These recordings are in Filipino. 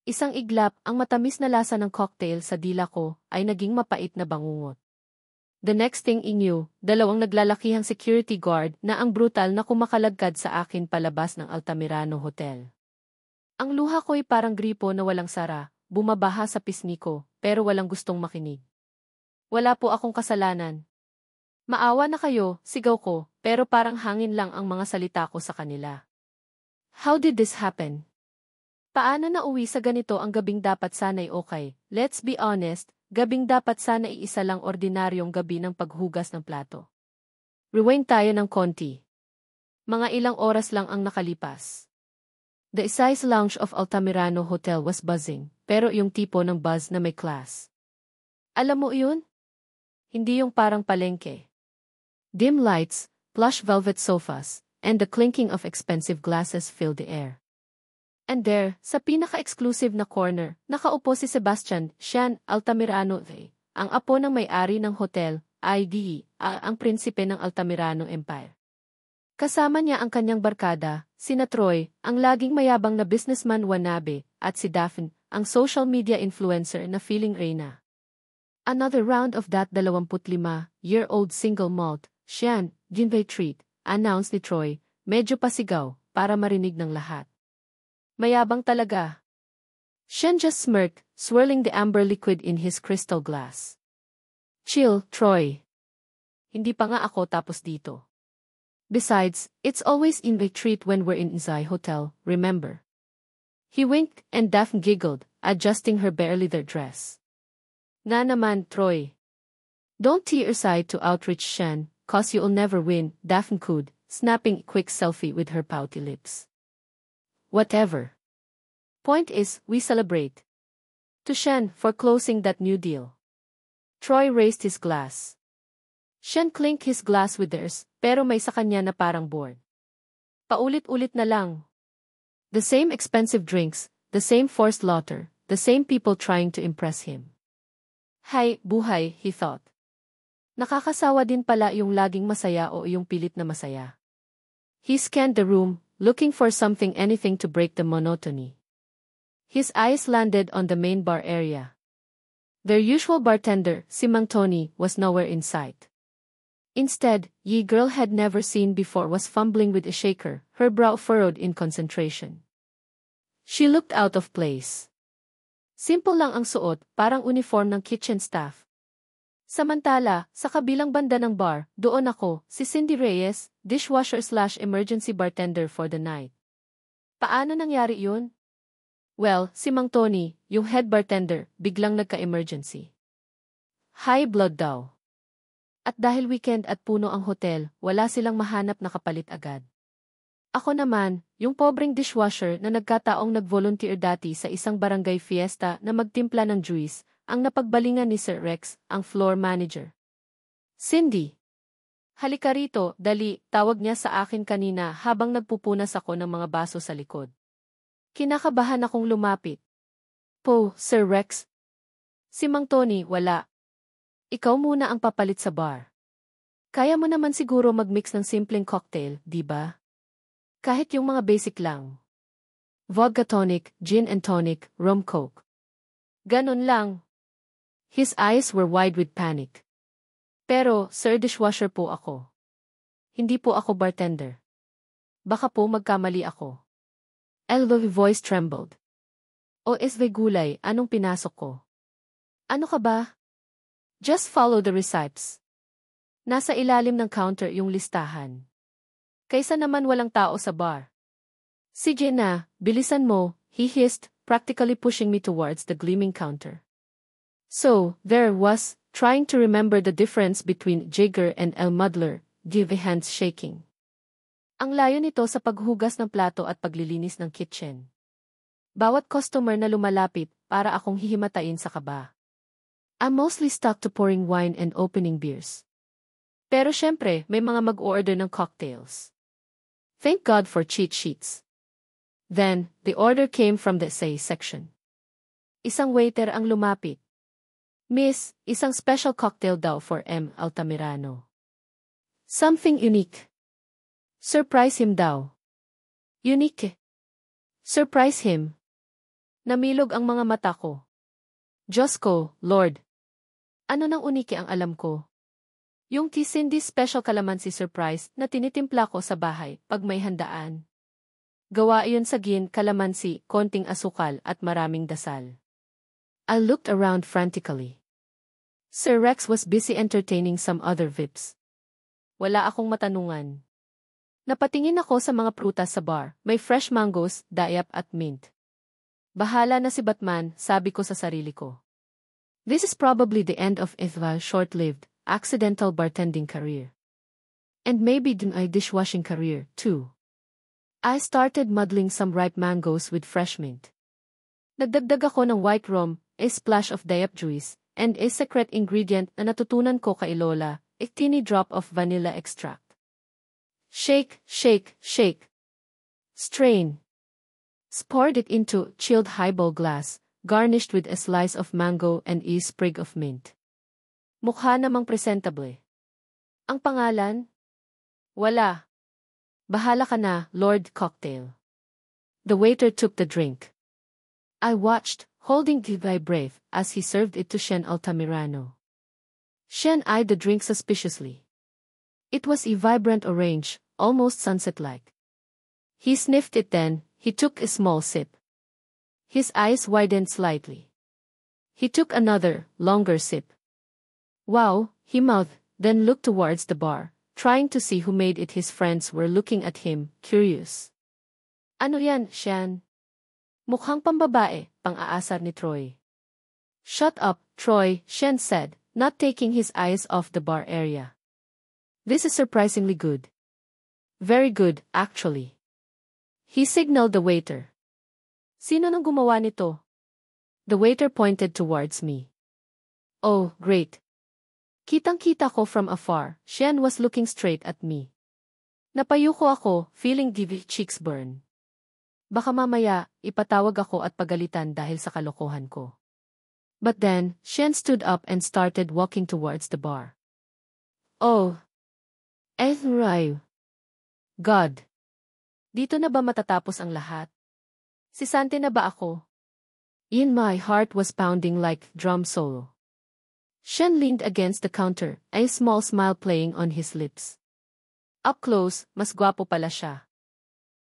Isang iglap, ang matamis na lasa ng cocktail sa dila ko ay naging mapait na bangungot. The next thing I knew, dalawang naglalakihang security guard na ang brutal na kumakalagkad sa akin palabas ng Altamirano Hotel. Ang luha ko'y parang gripo na walang sara, bumabaha sa pisngi ko, pero walang gustong makinig. Wala po akong kasalanan. Maawa na kayo, sigaw ko, pero parang hangin lang ang mga salita ko sa kanila. How did this happen? Paano nauwi sa ganito ang gabing dapat sana'y okay? Let's be honest, gabing dapat sana iisa lang ordinaryong gabi ng paghugas ng plato. Rewind tayo ng konti. Mga ilang oras lang ang nakalipas. The Isi's lounge of Altamirano Hotel was buzzing, pero yung tipo ng buzz na may class. Alam mo yun? Hindi yung parang palengke. Dim lights, plush velvet sofas, and the clinking of expensive glasses filled the air. And there, sa pinaka-exclusive na corner, nakaupo si Sebastian Sian Altamirano, ang apo ng may-ari ng hotel, ang prinsipe ng Altamirano Empire. Kasama niya ang kanyang barkada, sina Troy, ang laging mayabang na businessman wannabe, at si Daphne, ang social media influencer na feeling reyna. Another round of that 25-year-old single malt, Sian, Ginvey treat, announced ni Troy, medyo pasigaw, para marinig ng lahat. Mayabang talaga. Sian just smirked, swirling the amber liquid in his crystal glass. Chill, Troy. Hindi pa nga ako tapos dito. Besides, it's always in the treat when we're in Isai Hotel, remember? He winked, and Daphne giggled, adjusting her bare-leather dress. Nga naman, Troy. Don't tear aside to outreach Sian, cause you'll never win, Daphne cooed, snapping a quick selfie with her pouty lips. Whatever. Point is, we celebrate. To Sian for closing that new deal. Troy raised his glass. Sian clinked his glass with theirs, pero may sa kanya na parang bored. Paulit-ulit na lang. The same expensive drinks, the same forced laughter, the same people trying to impress him. Hay, buhay, he thought. Nakakasawa din pala yung laging masaya o yung pilit na masaya. He scanned the room, looking for anything to break the monotony. His eyes landed on the main bar area. Their usual bartender, si Mang Tony, was nowhere in sight. Instead, ye girl had never seen before was fumbling with a shaker, her brow furrowed in concentration. She looked out of place. Simple lang ang suot, parang uniform ng kitchen staff. Samantala, sa kabilang banda ng bar, doon ako, si Cindy Reyes, dishwasher/emergency bartender for the night. Paano nangyari yun? Well, si Mang Tony, yung head bartender, biglang nagka-emergency. High blood daw. At dahil weekend at puno ang hotel, wala silang mahanap na kapalit agad. Ako naman, yung pobreng dishwasher na nagkataong nag-volunteer dati sa isang barangay fiesta na magtimpla ng juice, ang napagbalingan ni Sir Rex, ang floor manager. Cindy! Halika rito, dali, tawag niya sa akin kanina habang nagpupunas ako ng mga baso sa likod. Kinakabahan akong lumapit. Po, Sir Rex? Si Mang Tony, wala. Ikaw muna ang papalit sa bar. Kaya mo naman siguro mag-mix ng simpleng cocktail, di ba? Kahit yung mga basic lang. Vodka tonic, gin and tonic, rum coke. Ganon lang. His eyes were wide with panic. Pero, sir, dishwasher po ako. Hindi po ako bartender. Baka po magkamali ako. Elbow voice trembled. O SV gulay, anong pinasok ko? Ano ka ba? Just follow the receipts. Nasa ilalim ng counter yung listahan. Kaysa naman walang tao sa bar. Si Jenna, bilisan mo, he hissed, practically pushing me towards the gleaming counter. So, there was, trying to remember the difference between Jigger and El Muddler, give a hands shaking. Ang layo nito sa paghugas ng plato at paglilinis ng kitchen. Bawat customer na lumalapit, para akong hihimatain sa kaba. I'm mostly stuck to pouring wine and opening beers. Pero syempre, may mga mag-order ng cocktails. Thank God for cheat sheets. Then, the order came from the say section. Isang waiter ang lumapit. Miss, isang special cocktail daw for M. Altamirano. Something unique. Surprise him daw. Unique. Surprise him. Namilog ang mga mata ko. Diyos ko, Lord. Ano nang uniki ang alam ko? Yung tea Cindy Special Calamansi Surprise na tinitimpla ko sa bahay pag may handaan. Gawa iyon sa gin, kalamansi, konting asukal at maraming dasal. I looked around frantically. Sir Rex was busy entertaining some other VIPs. Wala akong matanungan. Napatingin ako sa mga prutas sa bar, may fresh mangoes, dayap at mint. Bahala na si Batman, sabi ko sa sarili ko. This is probably the end of Ithva's short-lived, accidental bartending career. And maybe my dishwashing career, too. I started muddling some ripe mangoes with fresh mint. Nagdagdag ako ng white rum, a splash of dayap juice, and a secret ingredient na natutunan ko kay Lola, a teeny drop of vanilla extract. Shake, shake, shake. Strain. Poured it into chilled highball glass, garnished with a slice of mango and a sprig of mint. Mukha namang presentable. Ang pangalan? Wala. Bahala ka na, Lord Cocktail. The waiter took the drink. I watched, holding the brave, as he served it to Shen Altamirano. Shen eyed the drink suspiciously. It was a vibrant orange, almost sunset-like. He sniffed it then, he took a small sip. His eyes widened slightly. He took another, longer sip. Wow, he mouthed, then looked towards the bar, trying to see who made it. His friends were looking at him, curious. Ano yan, Shen? Mukhang pambabae, pang-aasar ni Troy. Shut up, Troy, Shen said, not taking his eyes off the bar area. This is surprisingly good. Very good, actually. He signaled the waiter. Sino nang gumawa nito? The waiter pointed towards me. Oh, great. Kitang-kita ko from afar, Shen was looking straight at me. Napayuko ako, feeling the cheeks burn. Baka mamaya, ipatawag ako at pagalitan dahil sa kalokohan ko. But then, Shen stood up and started walking towards the bar. Oh. Right. God. Dito na ba matatapos ang lahat? Sisante na ba ako? In my heart was pounding like drum solo. Shen leaned against the counter, a small smile playing on his lips. Up close, mas gwapo pala siya.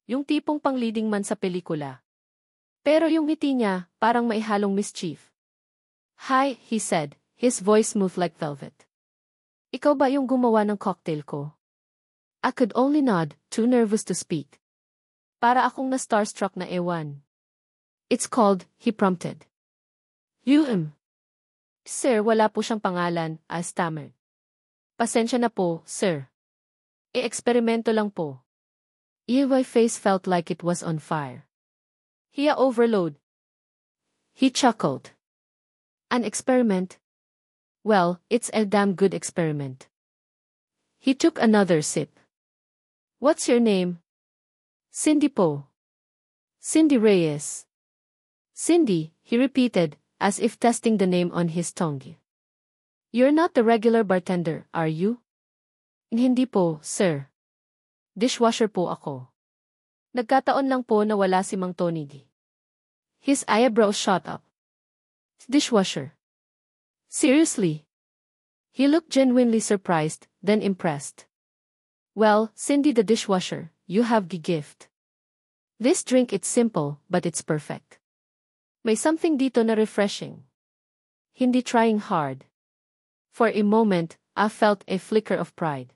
Yung tipong pang-leading man sa pelikula. Pero yung ngiti niya, parang may halong mischief. Hi, he said, his voice smooth like velvet. Ikaw ba yung gumawa ng cocktail ko? I could only nod, too nervous to speak. Para akong na-starstruck na ewan. It's called, he prompted. Sir, wala po siyang pangalan, I stammered. Pasensya na po, sir. E-eksperimento lang po. My face felt like it was on fire. Hiya overload. He chuckled. An experiment? Well, it's a damn good experiment. He took another sip. What's your name? Cindy po. Cindy Reyes. Cindy, he repeated, as if testing the name on his tongue. You're not the regular bartender, are you? Hindi po, sir. Dishwasher po ako. Nagkataon lang po na wala si Mang Tony. His eyebrows shot up. Dishwasher. Seriously? He looked genuinely surprised, then impressed. Well, Cindy the dishwasher, you have the gift. This drink it's simple, but it's perfect. May something dito na refreshing. Hindi trying hard. For a moment, I felt a flicker of pride.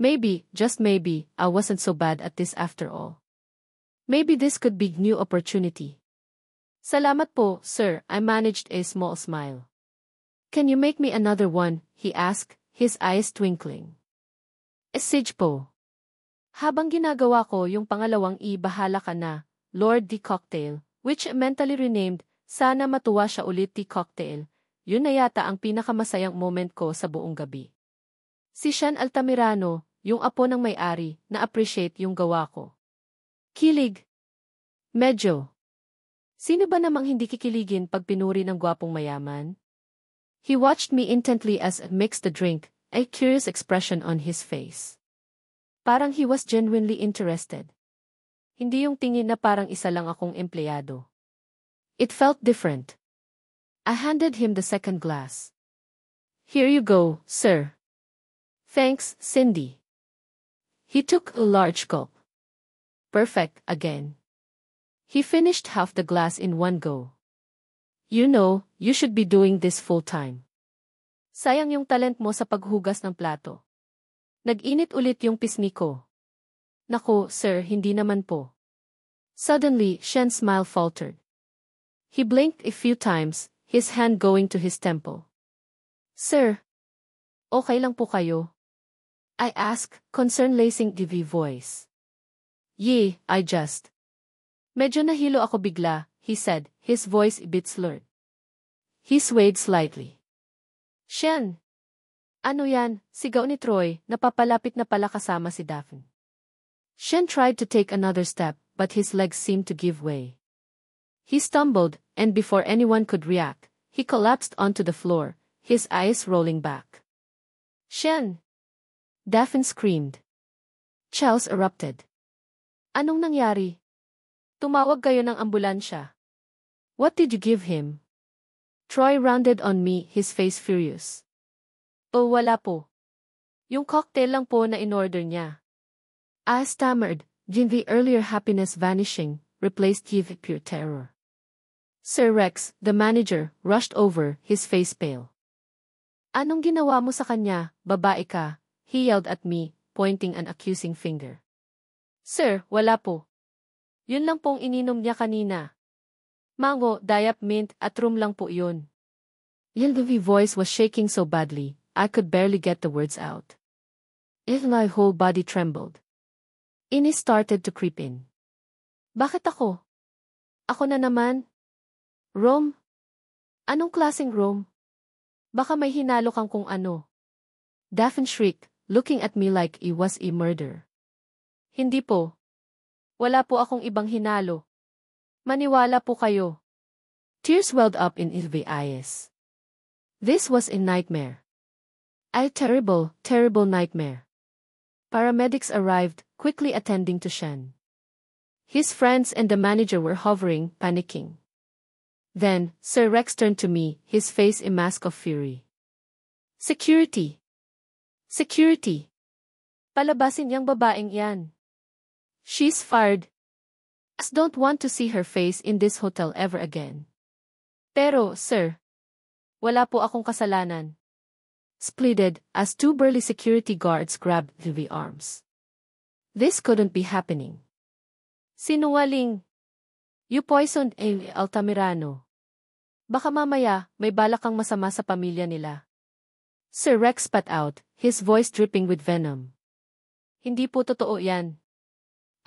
Maybe, just maybe, I wasn't so bad at this after all. Maybe this could be new opportunity. Salamat po, sir, I managed a small smile. Can you make me another one, he asked, his eyes twinkling. Sige po. Habang ginagawa ko yung pangalawang bahala ka na, Lord the Cocktail, which mentally renamed, sana matuwa siya ulit the Cocktail, yun na yata ang pinakamasayang moment ko sa buong gabi. Si Shen Altamirano, yung apo ng may-ari, na-appreciate yung gawa ko. Kilig. Medyo. Sino ba namang hindi kikiligin pag pinuri ng gwapong mayaman? He watched me intently as I mixed the drink, a curious expression on his face. Parang he was genuinely interested. Hindi yung tingin na parang isa lang akong empleyado. It felt different. I handed him the second glass. Here you go, sir. Thanks, Cindy. He took a large gulp. Perfect, again. He finished half the glass in one go. You know, you should be doing this full-time. Sayang yung talent mo sa paghugas ng plato. Nag-init ulit yung pisngi ko. Naku, sir, hindi naman po. Suddenly, Shen's smile faltered. He blinked a few times, his hand going to his temple. Sir, okay lang po kayo? I asked, concern lacing the voice. Yeah, I just. Medyo nahilo ako bigla, he said, his voice a bit slurred. He swayed slightly. Shen! Ano yan? Sigaw ni Troy, napapalapit na pala kasama si Daphne. Shen tried to take another step, but his legs seemed to give way. He stumbled, and before anyone could react, he collapsed onto the floor, his eyes rolling back. Shen! Daphne screamed. Charles erupted. Anong nangyari? Tumawag kayo ng ambulansya. What did you give him? Troy rounded on me, his face furious. Oh, wala po. Yung cocktail lang po na in-order niya. I stammered, the earlier happiness vanishing, replaced with pure terror. Sir Rex, the manager, rushed over, his face pale. Anong ginawa mo sa kanya, babae ka? He yelled at me, pointing an accusing finger. Sir, wala po. Yun lang pong ininom niya kanina. Mango, diap mint, at rum lang po yun. Yeldovi's voice was shaking so badly, I could barely get the words out. My whole body trembled. Inis started to creep in. Bakit ako? Ako na naman? Rum? Anong klaseng rum? Baka may hinalo kang kung ano. Daphne shrieked, looking at me like it was a murder. Hindi po. Wala po akong ibang hinalo. Maniwala po kayo. Tears welled up in Ilve's eyes. This was a nightmare. A terrible, terrible nightmare. Paramedics arrived, quickly attending to Shen. His friends and the manager were hovering, panicking. Then, Sir Rex turned to me, his face a mask of fury. Security! Security! Palabasin niyang babaeng yan. She's fired. I don't want to see her face in this hotel ever again. Pero, sir, wala po akong kasalanan. Splitted, as two burly security guards grabbed the arms. This couldn't be happening. Sinungaling. You poisoned Altamirano. Baka mamaya, may balak kang masama sa pamilya nila. Sir Rex spat out, his voice dripping with venom. Hindi po totoo yan.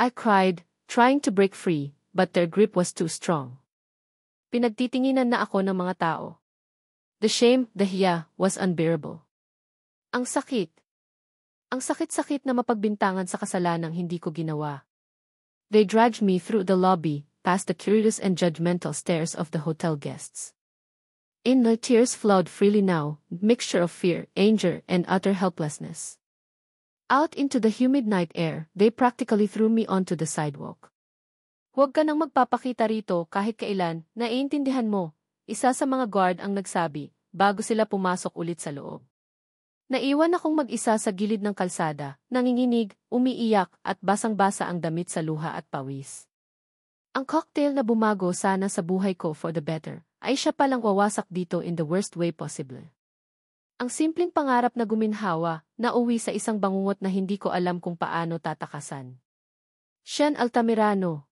I cried, trying to break free, but their grip was too strong. Pinagtitinginan na ako ng mga tao. The shame, the hiya, was unbearable. Ang sakit. Ang sakit-sakit na mapagbintangan sa kasalanang hindi ko ginawa. They dragged me through the lobby, past the curious and judgmental stares of the hotel guests. In the tears flowed freely now, mixture of fear, anger, and utter helplessness. Out into the humid night air, they practically threw me onto the sidewalk. Huwag ka nang magpapakita rito kahit kailan, naiintindihan mo, isa sa mga guard ang nagsabi, bago sila pumasok ulit sa loob. Naiwan akong mag-isa sa gilid ng kalsada, nanginginig, umiiyak, at basang-basa ang damit sa luha at pawis. Ang cocktail na bumago sana sa buhay ko for the better, ay siya palang wawasak dito in the worst way possible. Ang simpleng pangarap na guminhawa, na uwi sa isang bangungot na hindi ko alam kung paano tatakasan. Shen Altamirano.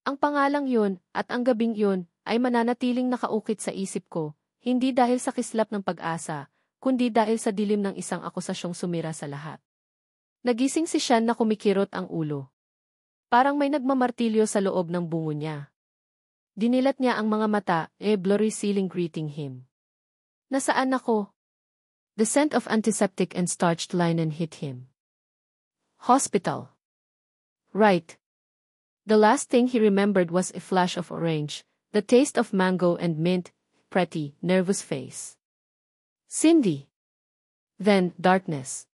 Ang pangalang yun, at ang gabing yun, ay mananatiling nakaukit sa isip ko, hindi dahil sa kislap ng pag-asa, kundi dahil sa dilim ng isang akusasyong sumira sa lahat. Nagising si Shen na kumikirot ang ulo. Parang may nagmamartilyo sa loob ng bungo niya. Dinilat niya ang mga mata, blurry ceiling greeting him. Nasaan ako? The scent of antiseptic and starched linen hit him. Hospital. Right. The last thing he remembered was a flash of orange, the taste of mango and mint, pretty, nervous face. Cindy. Then, darkness.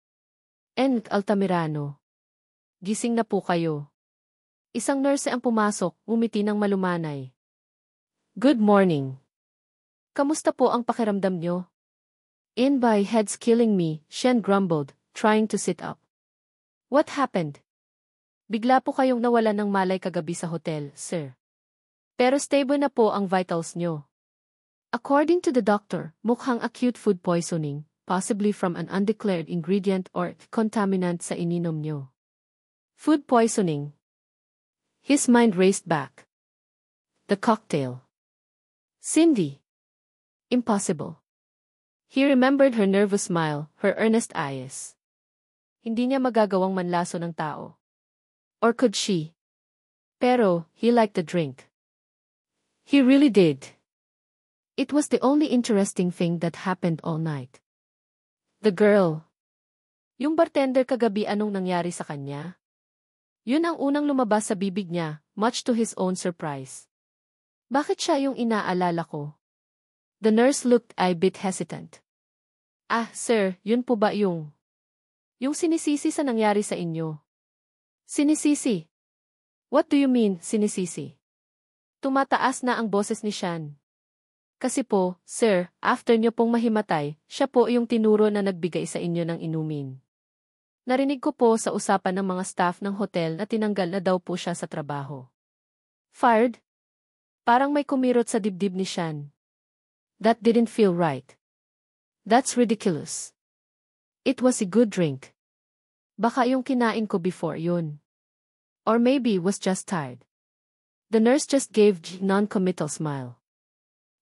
And Altamirano. Gising na po kayo. Isang nurse ang pumasok, umiti ng malumanay. Good morning. Kamusta po ang pakiramdam nyo? In by head's killing me, Shen grumbled, trying to sit up. What happened? Bigla po kayong nawalan ng malay kagabi sa hotel, sir. Pero stable na po ang vitals nyo. According to the doctor, mukhang acute food poisoning, possibly from an undeclared ingredient or contaminant sa ininom nyo. Food poisoning. His mind raced back. The cocktail. Cindy. Impossible. He remembered her nervous smile, her earnest eyes. Hindi niya magagawang manlaso ng tao. Or could she? Pero, he liked the drink. He really did. It was the only interesting thing that happened all night. The girl. Yung bartender kagabi, anong nangyari sa kanya? Yun ang unang lumabas sa bibig niya, much to his own surprise. Bakit siya yung inaalala ko? The nurse looked a bit hesitant. Ah, sir, yun po ba yung sinisisi sa nangyari sa inyo? Sinisisi? What do you mean, sinisisi? Tumataas na ang boses ni Shan. Kasi po, sir, after nyo pong mahimatay, siya po yung tinuro na nagbigay sa inyo ng inumin. Narinig ko po sa usapan ng mga staff ng hotel na tinanggal na daw po siya sa trabaho. Fired? Parang may kumirot sa dibdib ni Shan. That didn't feel right. That's ridiculous. It was a good drink. Baka yung kinain ko before yun. Or maybe was just tired. The nurse just gave a non-committal smile.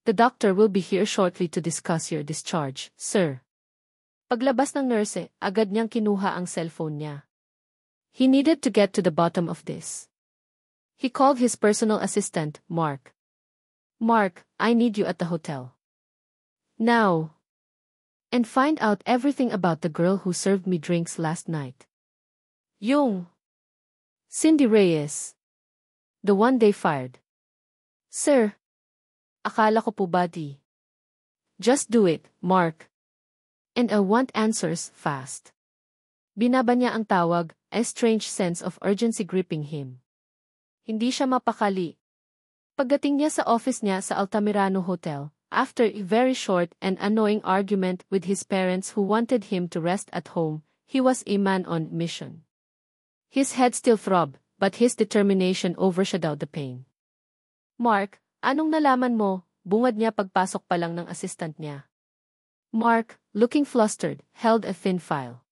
The doctor will be here shortly to discuss your discharge, sir. Paglabas ng nurse, agad niyang kinuha ang cellphone niya. He needed to get to the bottom of this. He called his personal assistant, Mark. Mark, I need you at the hotel. Now. And find out everything about the girl who served me drinks last night. Yung Cindy Reyes. The one they fired. Sir. Akala ko po ba di? Just do it, Mark. And I want answers fast. Binaba niya ang tawag, a strange sense of urgency gripping him. Hindi siya mapakali. Pagdating niya sa office niya sa Altamirano Hotel, after a very short and annoying argument with his parents who wanted him to rest at home, he was a man on mission. His head still throbbed, but his determination overshadowed the pain. Mark, anong nalaman mo? Bungad niya pagpasok pa lang ng assistant niya. Mark, looking flustered, held a thin file.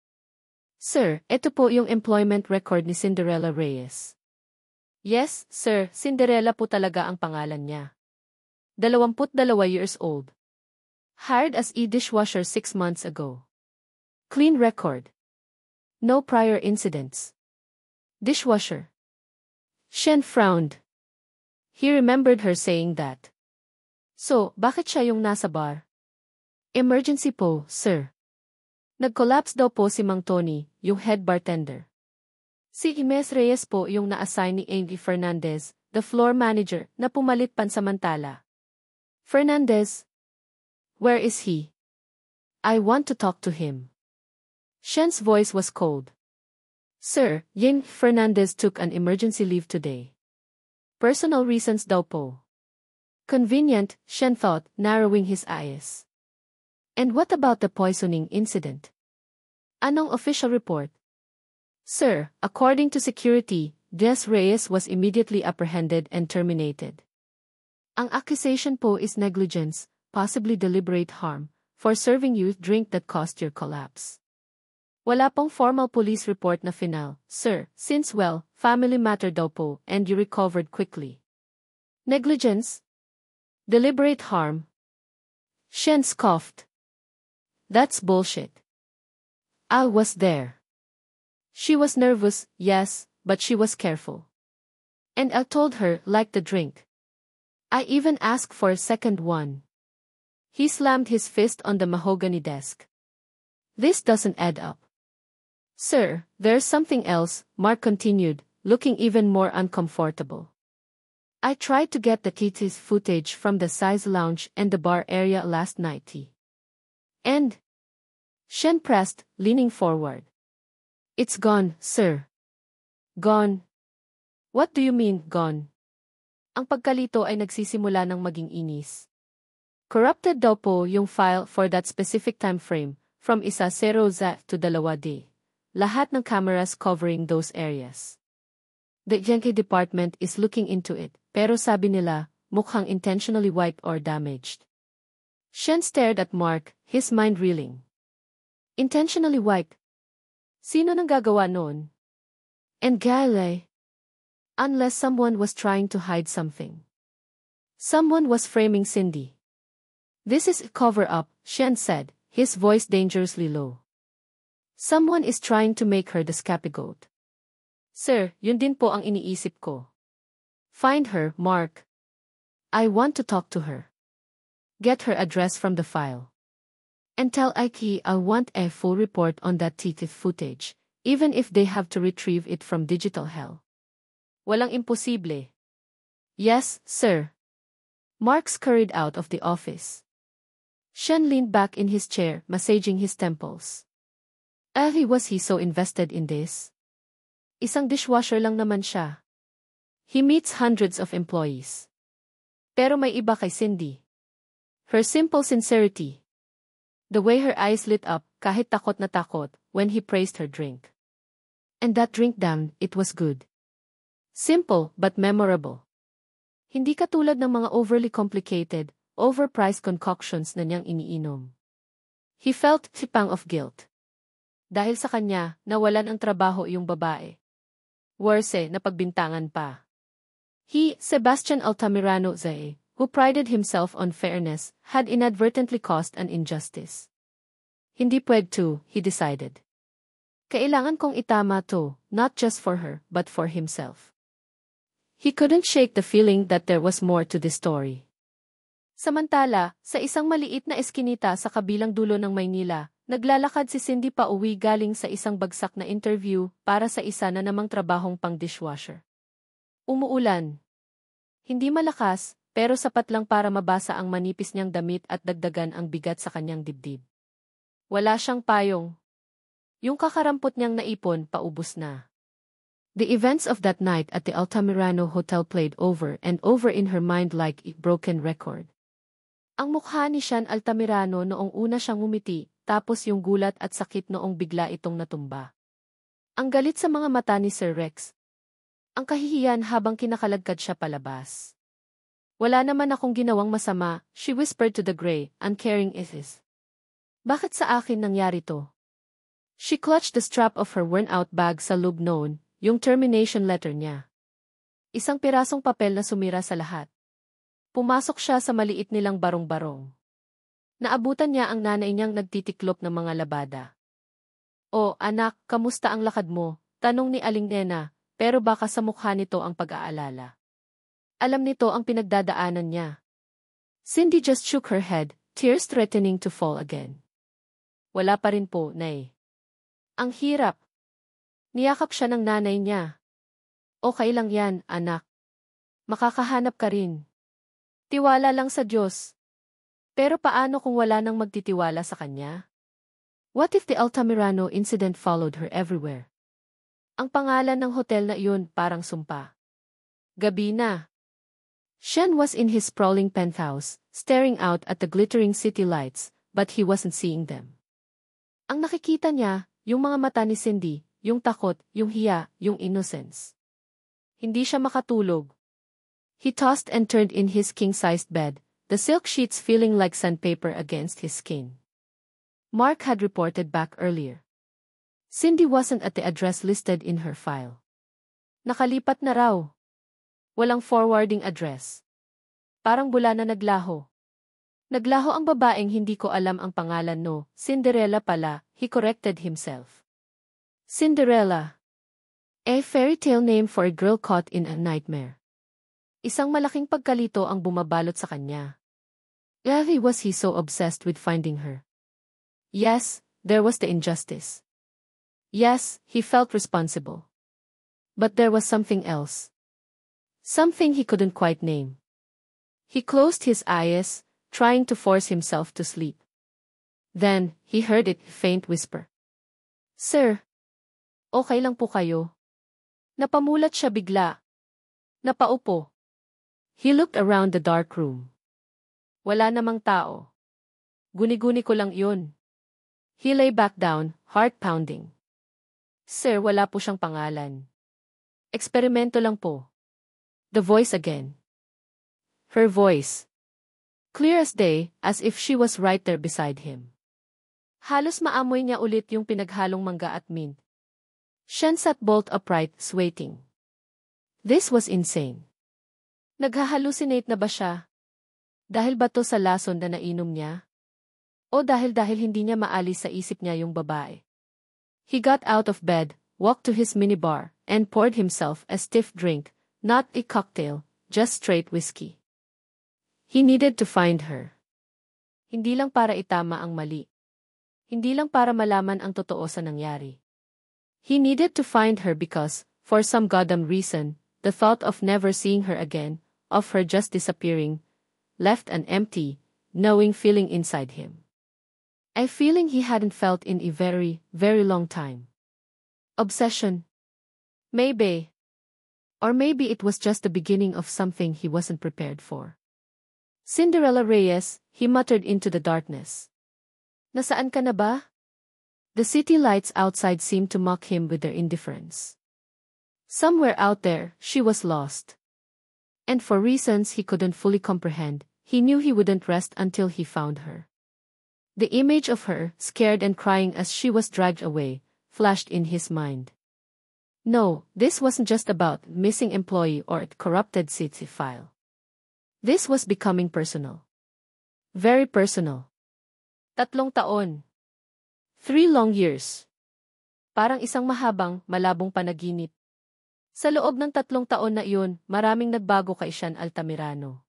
Sir, ito po yung employment record ni Cinderella Reyes. Yes, sir, Cinderella po talaga ang pangalan niya. 22 years old. Hired as a dishwasher 6 months ago. Clean record. No prior incidents. Dishwasher. Shen frowned. He remembered her saying that. So, bakit siya yung nasa bar? Emergency po, sir. Nag-collapse daw po si Mang Tony, yung head bartender. Si Ines Reyes po yung na-assign ni Andy Fernandez, the floor manager, na pumalit pansamantala. Fernandez? Where is he? I want to talk to him. Shen's voice was cold. Sir, Yin Fernandez took an emergency leave today. Personal reasons daw po. Convenient, Shen thought, narrowing his eyes. And what about the poisoning incident? Anong official report? Sir, according to security, Des Reyes was immediately apprehended and terminated. Ang accusation po is negligence, possibly deliberate harm, for serving you drink that caused your collapse. Wala pong formal police report na final, sir, since family matter daw po and you recovered quickly. Negligence? Deliberate harm? Shen scoffed. That's bullshit. I was there. She was nervous, yes, but she was careful. And I told her, like the drink. I even asked for a second one. He slammed his fist on the mahogany desk. This doesn't add up. Sir, there's something else, Mark continued, looking even more uncomfortable. I tried to get the kitty's footage from the size lounge and the bar area last night. And? Shen pressed, leaning forward. It's gone, sir. Gone? What do you mean, gone? Ang pagkalito ay nagsisimula ng maging inis. Corrupted daw po yung file for that specific time frame, from 1-0 to 2D. Lahat ng cameras covering those areas. The Yankee department is looking into it, pero sabi nila, mukhang intentionally wiped or damaged. Shen stared at Mark, his mind reeling. Intentionally wiped? Sino nang gagawa noon? And Gale? Unless someone was trying to hide something. Someone was framing Cindy. This is a cover-up, Shen said, his voice dangerously low. Someone is trying to make her the scapegoat. Sir, yun din po ang iniisip ko. Find her, Mark. I want to talk to her. Get her address from the file. And tell Ike I want a full report on that TTIF footage, even if they have to retrieve it from digital hell. Walang imposible. Yes, sir. Mark scurried out of the office. Shen leaned back in his chair, massaging his temples. Was he so invested in this? Isang dishwasher lang naman siya. He meets hundreds of employees. Pero may iba kay Cindy. Her simple sincerity. The way her eyes lit up, kahit takot na takot, when he praised her drink. And that drink, damn, it was good. Simple, but memorable. Hindi katulad ng mga overly complicated, overpriced concoctions na niyang iniinom. He felt a pang of guilt. Dahil sa kanya, nawalan ang trabaho yung babae. Worse, napagbintangan pa. He, Sebastian Altamirano Zae, who prided himself on fairness, had inadvertently caused an injustice. Hindi pwede, he decided. Kailangan kong itama to, not just for her, but for himself. He couldn't shake the feeling that there was more to this story. Samantala, sa isang maliit na eskinita sa kabilang dulo ng Maynila, naglalakad si Cindy pauwi galing sa isang bagsak na interview para sa isa na namang trabahong pang dishwasher. Umuulan. Hindi malakas, pero sapat lang para mabasa ang manipis niyang damit at dagdagan ang bigat sa kanyang dibdib. Wala siyang payong. Yung kakarampot niyang naipon paubos na. The events of that night at the Altamirano Hotel played over and over in her mind like a broken record. Ang mukha ni Shen Altamirano noong una siyang ngumiti, tapos yung gulat at sakit noong bigla itong natumba. Ang galit sa mga mata ni Sir Rex. Ang kahihiyan habang kinakalagkad siya palabas. Wala naman akong ginawang masama, she whispered to the gray, uncaring Isis. Bakit sa akin nangyari to? She clutched the strap of her worn-out bag sa loob noon, yung termination letter niya. Isang pirasong papel na sumira sa lahat. Pumasok siya sa maliit nilang barong-barong. Naabutan niya ang nanay niyang nagtitiklop ng mga labada. "Oh, anak, kamusta ang lakad mo?" tanong ni Aling Nena, pero baka sa mukha nito ang pag-aalala. Alam nito ang pinagdadaanan niya. Cindy just shook her head, tears threatening to fall again. Wala pa rin po, Nay. Ang hirap. Niyakap siya ng nanay niya. Okay lang yan, anak. Makakahanap ka rin. Tiwala lang sa Diyos. Pero paano kung wala nang magtitiwala sa kanya? What if the Altamirano incident followed her everywhere? Ang pangalan ng hotel na iyon parang sumpa. Gabi na. Shen was in his sprawling penthouse, staring out at the glittering city lights, but he wasn't seeing them. Ang nakikita niya, yung mga mata ni Cindy, yung takot, yung hiya, yung innocence. Hindi siya makatulog. He tossed and turned in his king-sized bed, the silk sheets feeling like sandpaper against his skin. Mark had reported back earlier. Cindy wasn't at the address listed in her file. Nakalipat na raw. Walang forwarding address. Parang bula na naglaho. Naglaho ang babaeng hindi ko alam ang pangalan no, Cinderella pala, he corrected himself. Cinderella. A fairy tale name for a girl caught in a nightmare. Isang malaking pagkalito ang bumabalot sa kanya. Why was he so obsessed with finding her? Yes, there was the injustice. Yes, he felt responsible. But there was something else. Something he couldn't quite name. He closed his eyes, trying to force himself to sleep. Then, he heard a faint whisper. Sir, okay lang po kayo? Napamulat siya bigla. Napaupo. He looked around the dark room. Wala namang tao. Guni-guni ko lang yun. He lay back down, heart pounding. Sir, wala po siyang pangalan. Eksperimento lang po. The voice again. Her voice. Clear as day, as if she was right there beside him. Halos maamoy niya ulit yung pinaghalong mangga at mint. Shen sat bolt upright, sweating. This was insane. Naghahalucinate na ba siya? Dahil ba to sa lason na nainom niya? O dahil hindi niya maalis sa isip niya yung babae? He got out of bed, walked to his minibar, and poured himself a stiff drink, not a cocktail, just straight whiskey. He needed to find her. Hindi lang para itama ang mali. Hindi lang para malaman ang totoo sa nangyari. He needed to find her because, for some goddamn reason, the thought of never seeing her again, of her just disappearing, left an empty, knowing feeling inside him. A feeling he hadn't felt in a very, very long time. Obsession. Maybe. Or maybe it was just the beginning of something he wasn't prepared for. Cinderella Reyes, he muttered into the darkness. Nasaan ka na ba? The city lights outside seemed to mock him with their indifference. Somewhere out there, she was lost. And for reasons he couldn't fully comprehend, he knew he wouldn't rest until he found her. The image of her, scared and crying as she was dragged away, flashed in his mind. No, this wasn't just about missing employee or a corrupted city file. This was becoming personal. Very personal. 3 taon. 3 long years. Parang isang mahabang, malabong panaginip. Sa loob ng 3 taon na iyon, maraming nagbago kay Sean Altamirano.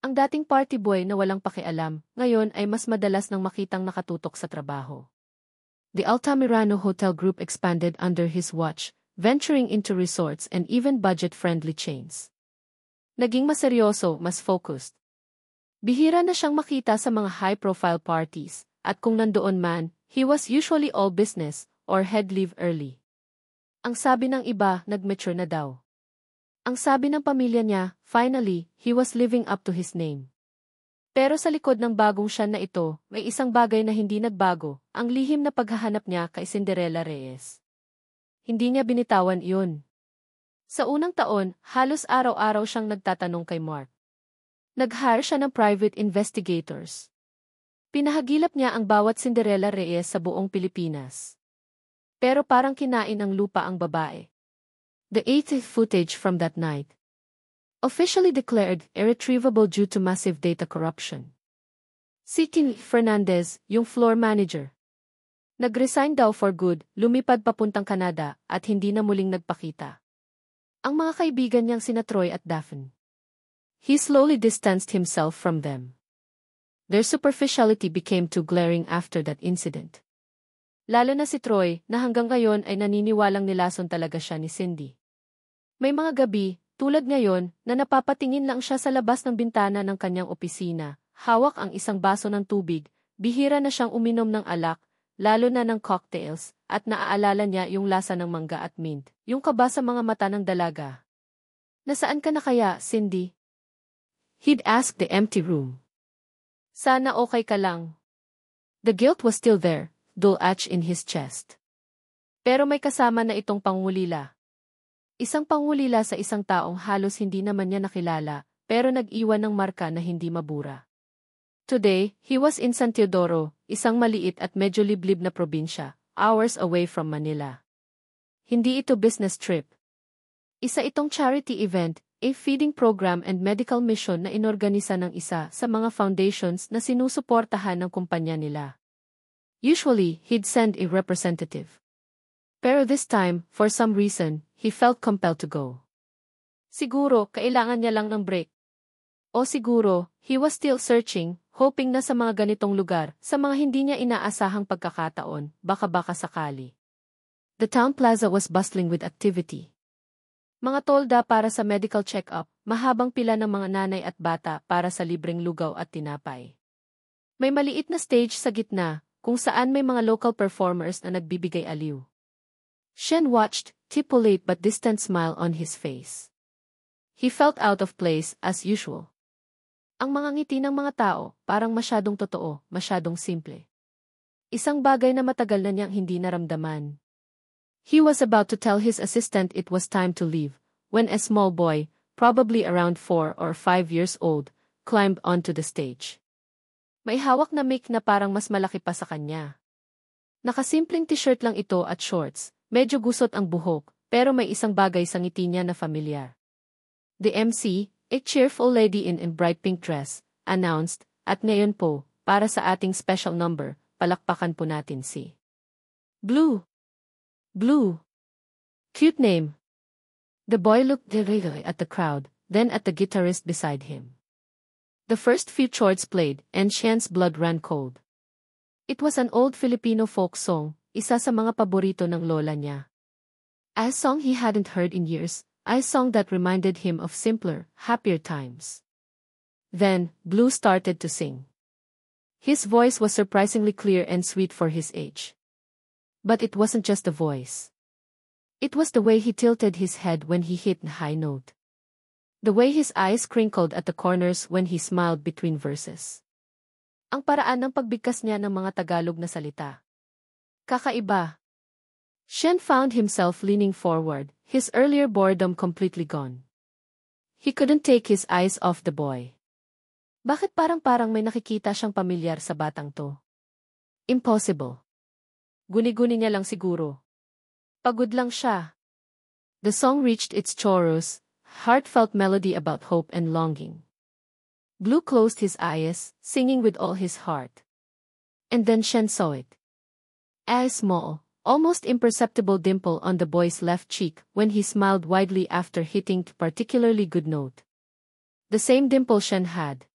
Ang dating party boy na walang pakialam, ngayon ay mas madalas nang makitang nakatutok sa trabaho. The Altamirano Hotel Group expanded under his watch, venturing into resorts and even budget-friendly chains. Naging mas seryoso, mas focused. Bihira na siyang makita sa mga high-profile parties, at kung nandoon man, he was usually all business, or had leave early. Ang sabi ng iba, nag-mature na daw. Ang sabi ng pamilya niya, finally, he was living up to his name. Pero sa likod ng bagong siya na ito, may isang bagay na hindi nagbago, ang lihim na paghahanap niya kay Cinderella Reyes. Hindi niya binitawan iyon. Sa unang taon, halos araw-araw siyang nagtatanong kay Mark. Nag-hire siya ng private investigators. Pinahagilap niya ang bawat Cinderella Reyes sa buong Pilipinas. Pero parang kinain ng lupa ang babae. The 8th footage from that night, officially declared irretrievable due to massive data corruption. Si King Fernandez, yung floor manager, nag-resign daw for good, lumipad papuntang Canada, at hindi na muling nagpakita. Ang mga kaibigan niyang sina Troy at Daphne. He slowly distanced himself from them. Their superficiality became too glaring after that incident. Lalo na si Troy, na hanggang ngayon ay naniniwalang nilason talaga siya ni Cindy. May mga gabi, tulad ngayon, na napapatingin lang siya sa labas ng bintana ng kanyang opisina, hawak ang isang baso ng tubig, bihira na siyang uminom ng alak, lalo na ng cocktails, at naaalala niya yung lasa ng mangga at mint, yung kaba sa mga mata ng dalaga. Nasaan ka na kaya, Cindy? He'd asked the empty room. Sana okay ka lang. The guilt was still there, dull etch in his chest. Pero may kasama na itong pangulila. Isang pangulila sa isang taong halos hindi naman niya nakilala, pero nag-iwan ng marka na hindi mabura. Today, he was in San Teodoro, isang maliit at medyo liblib na probinsya, hours away from Manila. Hindi ito business trip. Isa itong charity event, a feeding program and medical mission na inorganisa ng isa sa mga foundations na sinusuportahan ng kumpanya nila. Usually, he'd send a representative. Pero this time, for some reason, he felt compelled to go. Siguro, kailangan niya lang ng break. O siguro, he was still searching, hoping na sa mga ganitong lugar, sa mga hindi niya inaasahang pagkakataon, baka sakali. The town plaza was bustling with activity. Mga tolda para sa medical check-up, mahabang pila ng mga nanay at bata para sa libreng lugaw at tinapay. May maliit na stage sa gitna, kung saan may mga local performers na nagbibigay aliw. Shen watched, tipolate but distant smile on his face. He felt out of place, as usual. Ang mga ngiti ng mga tao, parang masyadong totoo, masyadong simple. Isang bagay na matagal na niyang hindi naramdaman. He was about to tell his assistant it was time to leave, when a small boy, probably around 4 or 5 years old, climbed onto the stage. May hawak na mic na parang mas malaki pa sa kanya. Nakasimpleng t-shirt lang ito at shorts, medyo gusot ang buhok, pero may isang bagay sa ngiti niya na familiar. The MC, a cheerful lady in a bright pink dress, announced, at ngayon po, para sa ating special number, palakpakan po natin si Blue. Blue. Cute name. The boy looked directly at the crowd, then at the guitarist beside him. The first few chords played, and Shen's blood ran cold. It was an old Filipino folk song, isa sa mga paborito ng lola niya. A song he hadn't heard in years, a song that reminded him of simpler, happier times. Then, Blue started to sing. His voice was surprisingly clear and sweet for his age. But it wasn't just the voice. It was the way he tilted his head when he hit a high note. The way his eyes crinkled at the corners when he smiled between verses. Ang paraan ng pagbigkas niya ng mga Tagalog na salita. Kakaiba. Shen found himself leaning forward, his earlier boredom completely gone. He couldn't take his eyes off the boy. Bakit parang may nakikita siyang pamilyar sa batang to? Impossible. Guni-guni niya lang siguro. Pagod lang siya. The song reached its chorus, heartfelt melody about hope and longing. Blue closed his eyes, singing with all his heart. And then Shen saw it. A small, almost imperceptible dimple on the boy's left cheek when he smiled widely after hitting a particularly good note. The same dimple Shen had.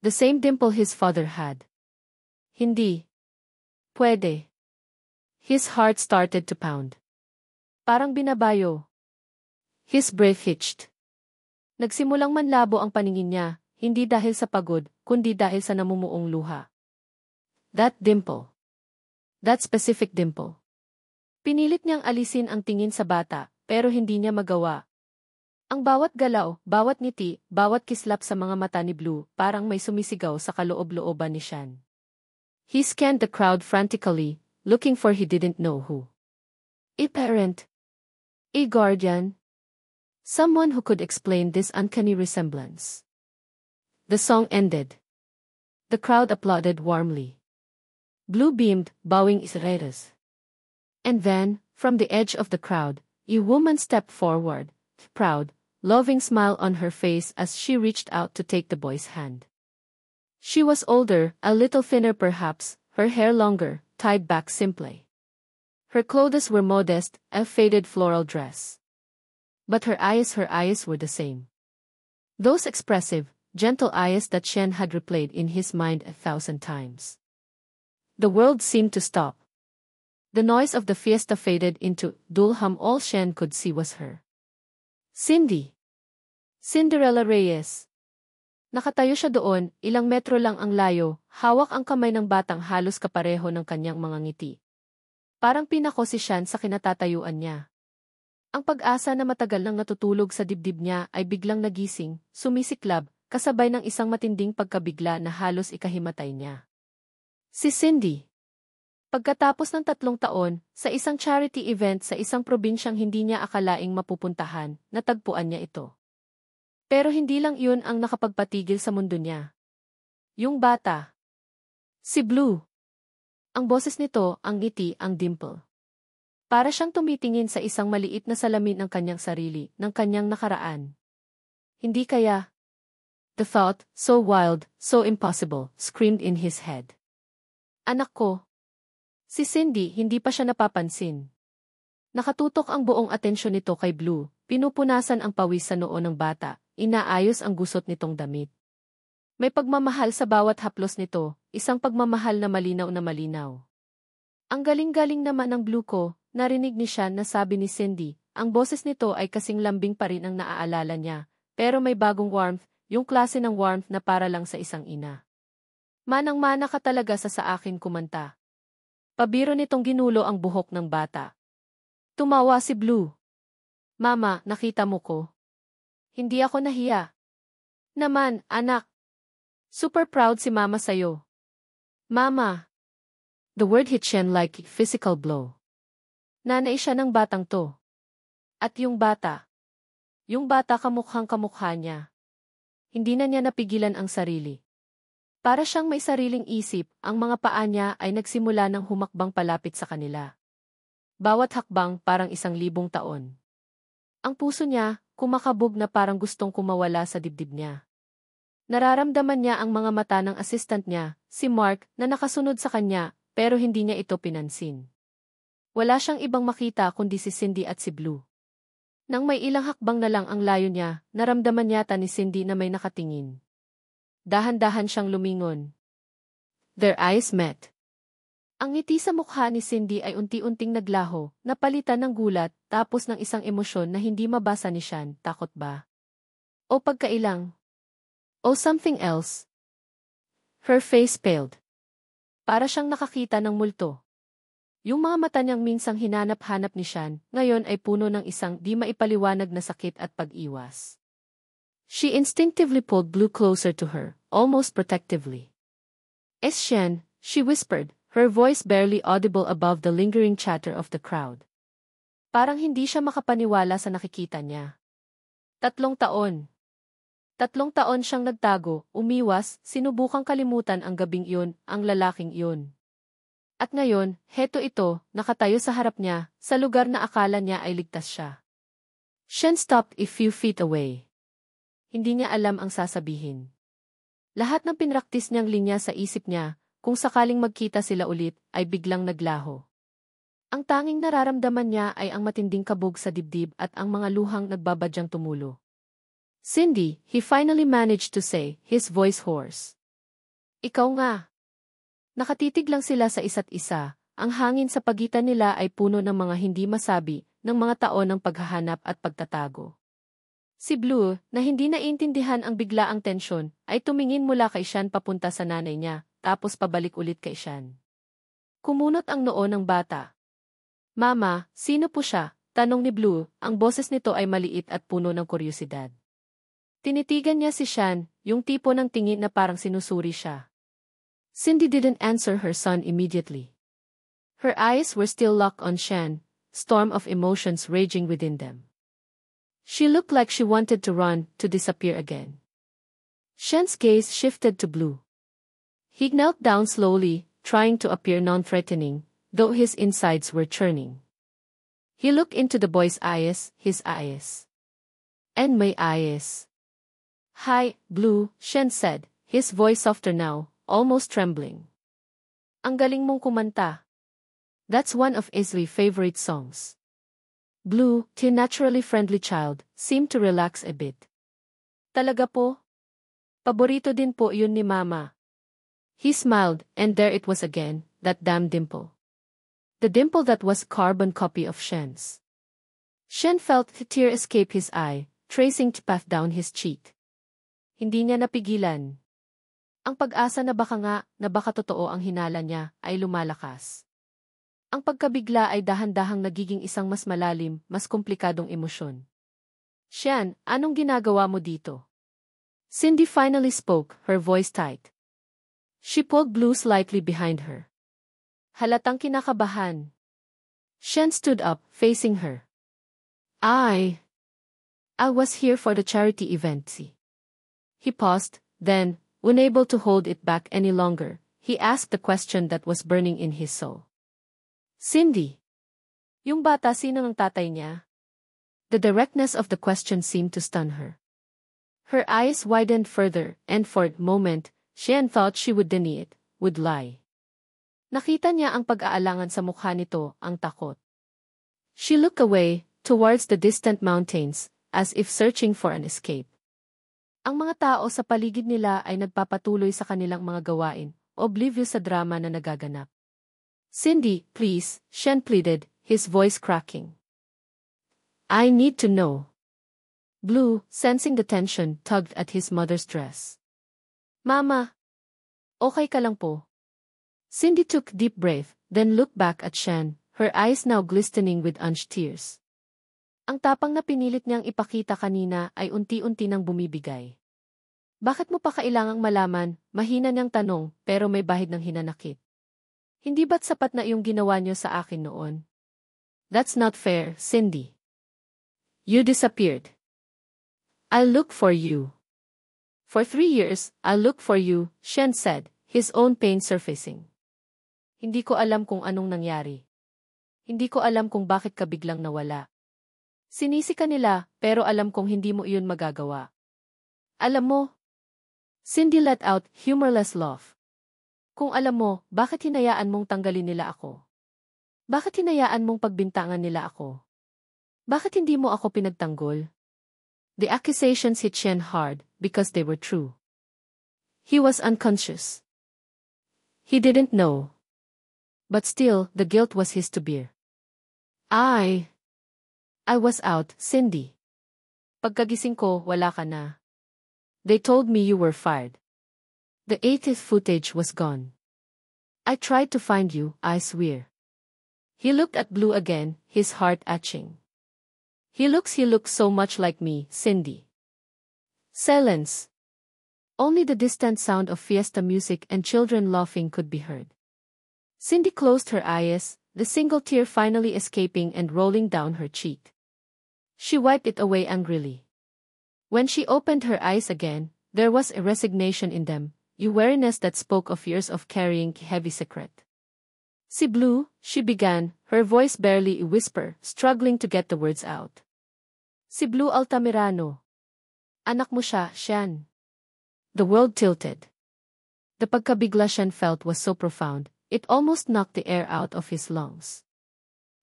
The same dimple his father had. Hindi. Pwede. His heart started to pound. Parang binabayo. His breath hitched. Nagsimulang manlabo ang paningin niya, hindi dahil sa pagod, kundi dahil sa namumuong luha. That dimple. That specific dimple. Pinilit niyang alisin ang tingin sa bata, pero hindi niya magawa. Ang bawat galaw, bawat ngiti, bawat kislap sa mga mata ni Blue, parang may sumisigaw sa kaloob-looban ni Shen. He scanned the crowd frantically, looking for he didn't know who. A parent. A guardian. Someone who could explain this uncanny resemblance. The song ended. The crowd applauded warmly. Blue beamed, bowing his head. And then, from the edge of the crowd, a woman stepped forward, proud, loving smile on her face as she reached out to take the boy's hand. She was older, a little thinner perhaps, her hair longer, tied back simply. Her clothes were modest, a faded floral dress. But her eyes were the same. Those expressive, gentle eyes that Shen had replayed in his mind 1,000 times. The world seemed to stop. The noise of the fiesta faded into dull hum. All Shen could see was her. Cindy. Cinderella Reyes. Nakatayo siya doon, ilang metro lang ang layo, hawak ang kamay ng batang halos kapareho ng kanyang mga ngiti. Parang pinako si Shen sa kinatatayuan niya. Ang pag-asa na matagal nang natutulog sa dibdib niya ay biglang nagising, sumisiklab, kasabay ng isang matinding pagkabigla na halos ikahimatay niya. Si Cindy. Pagkatapos ng 3 taon, sa isang charity event sa isang probinsyang hindi niya akalaing mapupuntahan, natagpuan niya ito. Pero hindi lang yun ang nakapagpatigil sa mundo niya. Yung bata. Si Blue. Ang boses nito, ang ngiti, ang dimple. Para siyang tumitingin sa isang maliit na salamin ng kanyang sarili, ng kanyang nakaraan. Hindi kaya? The thought, so wild, so impossible, screamed in his head. Anak ko. Si Cindy, hindi pa siya napapansin. Nakatutok ang buong atensyon nito kay Blue, pinupunasan ang pawis sa noo ng bata, inaayos ang gusot nitong damit. May pagmamahal sa bawat haplos nito, isang pagmamahal na malinaw. Ang galing-galing naman ng Blue ko, narinig ni Shen na sabi ni Cindy, ang boses nito ay kasing lambing pa rin ang naaalala niya, pero may bagong warmth, yung klase ng warmth na para lang sa isang ina. Manang-mana ka talaga sa akin kumanta. Pabiro nitong ginulo ang buhok ng bata. Tumawa si Blue. Mama, nakita mo ko. Hindi ako nahiya. Naman, anak. Super proud si Mama sa'yo. Mama. The word hit Shen like a physical blow. Nanay siya ng batang to. At yung bata. Yung bata kamukhang kamukha niya. Hindi na niya napigilan ang sarili. Para siyang may sariling isip, ang mga paa niya ay nagsimula ng humakbang palapit sa kanila. Bawat hakbang parang 1,000 taon. Ang puso niya, kumakabog na parang gustong kumawala sa dibdib niya. Nararamdaman niya ang mga mata ng assistant niya, si Mark, na nakasunod sa kanya, pero hindi niya ito pinansin. Wala siyang ibang makita kundi si Cindy at si Blue. Nang may ilang hakbang na lang ang layo niya, naramdaman yata ni Cindy na may nakatingin. Dahan-dahan siyang lumingon. Their eyes met. Ang ngiti sa mukha ni Cindy ay unti-unting naglaho, napalitan ng gulat, tapos ng isang emosyon na hindi mabasa ni Shan, takot ba? O pagkailang? O something else? Her face paled. Para siyang nakakita ng multo. Yung mga mata niyang minsang hinanap-hanap ni Shan, ngayon ay puno ng isang di maipaliwanag na sakit at pag-iwas. She instinctively pulled Blue closer to her, almost protectively. Shan, she whispered, her voice barely audible above the lingering chatter of the crowd. Parang hindi siya makapaniwala sa nakikita niya. 3 taon. 3 taon siyang nagtago, umiwas, sinubukang kalimutan ang gabing iyon, ang lalaking iyon. At ngayon, heto ito, nakatayo sa harap niya, sa lugar na akala niya ay ligtas siya. Shen stopped a few feet away. Hindi niya alam ang sasabihin. Lahat ng pinraktis niyang linya sa isip niya, kung sakaling magkita sila ulit, ay biglang naglaho. Ang tanging nararamdaman niya ay ang matinding kabog sa dibdib at ang mga luhang nagbabadyang tumulo. Cindy, he finally managed to say, his voice hoarse. Ikaw nga. Nakatitig lang sila sa isa't isa, ang hangin sa pagitan nila ay puno ng mga hindi masabi, ng mga taon ng paghahanap at pagtatago. Si Blue, na hindi naiintindihan ang biglaang tensyon, ay tumingin mula kay Shan papunta sa nanay niya, tapos pabalik ulit kay Shan. Kumunot ang noo ng bata. Mama, sino po siya? Tanong ni Blue, ang boses nito ay maliit at puno ng kuryosidad. Tinitigan niya si Shan, yung tipo ng tingin na parang sinusuri siya. Cindy didn't answer her son immediately. Her eyes were still locked on Shan, storm of emotions raging within them. She looked like she wanted to run, to disappear again. Shen's gaze shifted to Blue. He knelt down slowly, trying to appear non-threatening, though his insides were churning. He looked into the boy's eyes, his eyes. And my eyes. Hi, Blue, Shen said, his voice softer now, almost trembling. Ang galing mong kumanta. That's one of Isley's favorite songs. Blue, the naturally friendly child, seemed to relax a bit. Talaga po? Paborito din po yun ni Mama. He smiled, and there it was again, that damn dimple. The dimple that was carbon copy of Shen's. Shen felt the tear escape his eye, tracing the path down his cheek. Hindi niya napigilan. Ang pag-asa na baka totoo ang hinala niya, ay lumalakas. Ang pagkabigla ay dahan-dahang nagiging isang mas malalim, mas komplikadong emosyon. Shan, anong ginagawa mo dito? Cindy finally spoke, her voice tight. She pulled Blue slightly behind her. Halatang kinakabahan. Shan stood up, facing her. I was here for the charity event. He paused, then, unable to hold it back any longer, he asked the question that was burning in his soul. Cindy. Yung bata, sino ng tatay niya? The directness of the question seemed to stun her. Her eyes widened further, and for a moment, Shen thought she would deny it, would lie. Nakita niya ang pag-aalangan sa mukha nito, ang takot. She looked away, towards the distant mountains, as if searching for an escape. Ang mga tao sa paligid nila ay nagpapatuloy sa kanilang mga gawain, oblivious sa drama na nagaganap. Cindy, please, Shen pleaded, his voice cracking. I need to know. Blue, sensing the tension, tugged at his mother's dress. Mama. Okay ka lang po. Cindy took a deep breath, then looked back at Shen, her eyes now glistening with unshed tears. Ang tapang na pinilit niyang ipakita kanina ay unti-unti nang bumibigay. Bakit mo pa kailangang malaman? Mahina niyang tanong, pero may bahid ng hinanakit. Hindi ba't sapat na iyong ginawa niyo sa akin noon? That's not fair, Cindy. You disappeared. I'll look for you. For 3 years, I'll look for you, Shen said, his own pain surfacing. Hindi ko alam kung anong nangyari. Hindi ko alam kung bakit ka biglang nawala. Sinisi ka nila, pero alam kong hindi mo iyon magagawa. Alam mo, Cindy let out humorless laugh. Kung alam mo, bakit hinayaan mong tanggalin nila ako? Bakit hinayaan mong pagbintangan nila ako? Bakit hindi mo ako pinagtanggol? The accusations hit Shen hard because they were true. He was unconscious. He didn't know. But still, the guilt was his to bear. I was out, Cindy. Pagkagising ko, wala ka na. They told me you were fired. The 80th footage was gone. I tried to find you, I swear. He looked at Blue again, his heart aching. He looks so much like me, Cindy. Silence. Only the distant sound of fiesta music and children laughing could be heard. Cindy closed her eyes, the single tear finally escaping and rolling down her cheek. She wiped it away angrily. When she opened her eyes again, there was a resignation in them, a weariness that spoke of years of carrying a heavy secret. Si Blue, she began, her voice barely a whisper, struggling to get the words out. Si Blue Altamirano. Anak mo siya, Shan. The world tilted. The pagkabigla Shan felt was so profound, it almost knocked the air out of his lungs.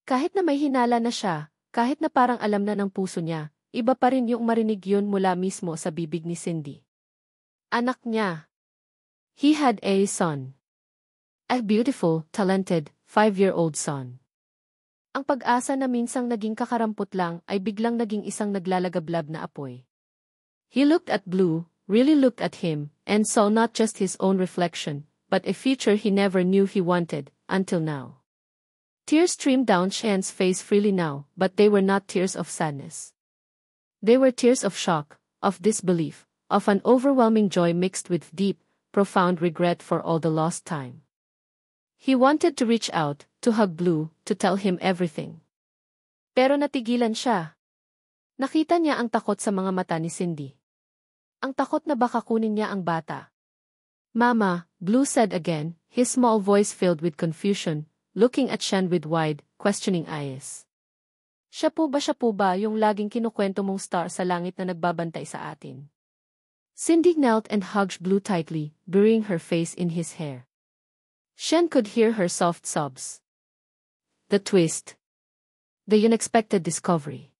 Kahit na may hinala na siya, kahit na parang alam na ng puso niya, iba pa rin yung marinig yun mula mismo sa bibig ni Cindy. Anak niya. He had a son. A beautiful, talented, 5-year-old son. Ang pag-asa na minsang naging kakarampot lang ay biglang naging isang naglalagablab na apoy. He looked at Blue, really looked at him, and saw not just his own reflection, but a future he never knew he wanted, until now. Tears streamed down Shen's face freely now, but they were not tears of sadness. They were tears of shock, of disbelief, of an overwhelming joy mixed with deep, profound regret for all the lost time. He wanted to reach out, to hug Blue, to tell him everything. Pero natigilan siya. Nakita niya ang takot sa mga mata ni Cindy. Ang takot na baka kunin niya ang bata. Mama, Blue said again, his small voice filled with confusion, looking at Shen with wide, questioning eyes. Siya po ba yung laging kinukwento mong star sa langit na nagbabantay sa atin? Cindy knelt and hugged Blue tightly, burying her face in his hair. Shen could hear her soft sobs. The twist. The unexpected discovery.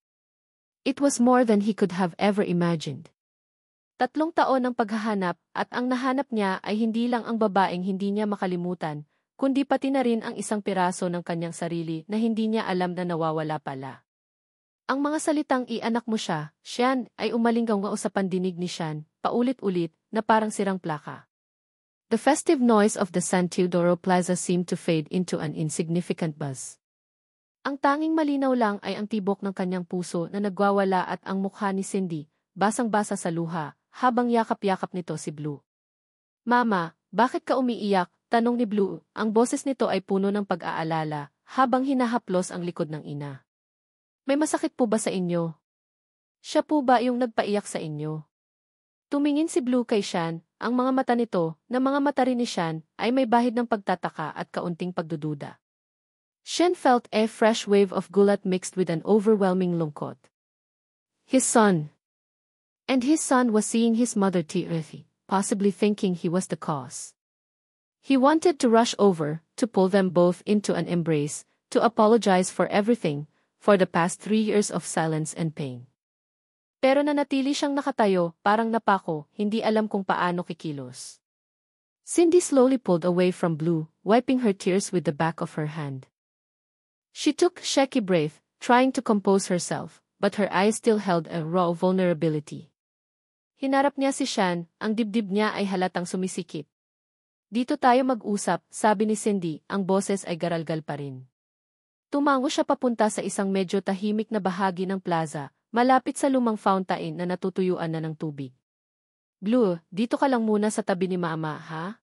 It was more than he could have ever imagined. 3 taon ng paghahanap at ang nahanap niya ay hindi lang ang babaeng hindi niya makalimutan, kundi pati na rin ang isang piraso ng kanyang sarili na hindi niya alam na nawawala pala. Ang mga salitang "i-anak mo siya, Shan" ay umalinggaw sa pandinig ni Shan, paulit-ulit, na parang sirang plaka. The festive noise of the San Teodoro Plaza seemed to fade into an insignificant buzz. Ang tanging malinaw lang ay ang tibok ng kanyang puso na nagwawala at ang mukha ni Cindy, basang-basa sa luha, habang yakap-yakap nito si Blue. Mama, bakit ka umiiyak? Tanong ni Blue, ang boses nito ay puno ng pag-aalala, habang hinahaplos ang likod ng ina. May masakit po ba sa inyo? Siya po ba yung nagpaiyak sa inyo? Tumingin si Blue kay Shan, ang mga mata nito, na mga mata rin ni Shan, ay may bahid ng pagtataka at kaunting pagdududa. Shan felt a fresh wave of gulat mixed with an overwhelming lungkot. His son. And his son was seeing his mother tearfully, possibly thinking he was the cause. He wanted to rush over, to pull them both into an embrace, to apologize for everything, for the past 3 years of silence and pain. Pero nanatili siyang nakatayo, parang napako, hindi alam kung paano kikilos. Cindy slowly pulled away from Blue, wiping her tears with the back of her hand. She took a shaky breath, trying to compose herself, but her eyes still held a raw vulnerability. Hinarap niya si Shan, ang dibdib niya ay halatang sumisikip. Dito tayo mag-usap, sabi ni Cindy, ang boses ay garalgal pa rin. Tumango siya papunta sa isang medyo tahimik na bahagi ng plaza, malapit sa lumang fountain na natutuyuan na ng tubig. Blue, dito ka lang muna sa tabi ni Mama, ha?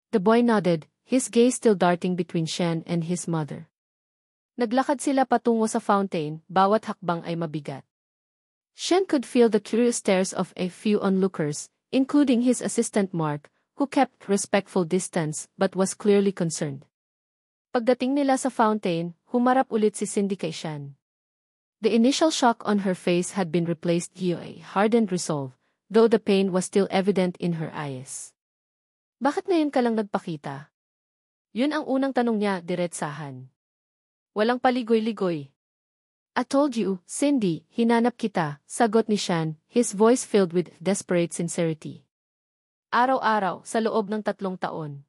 The boy nodded, his gaze still darting between Shen and his mother. Naglakad sila patungo sa fountain, bawat hakbang ay mabigat. Shen could feel the curious stares of a few onlookers, including his assistant Mark, who kept respectful distance but was clearly concerned. Pagdating nila sa fountain, humarap ulit si Cindy kay Shen. The initial shock on her face had been replaced by a hardened resolve, though the pain was still evident in her eyes. Bakit ngayon ka lang nagpakita? Yun ang unang tanong niya, diretsahan. Walang paligoy-ligoy. I told you, Cindy, hinanap kita, sagot ni Shen, his voice filled with desperate sincerity. Araw-araw, sa loob ng 3 taon.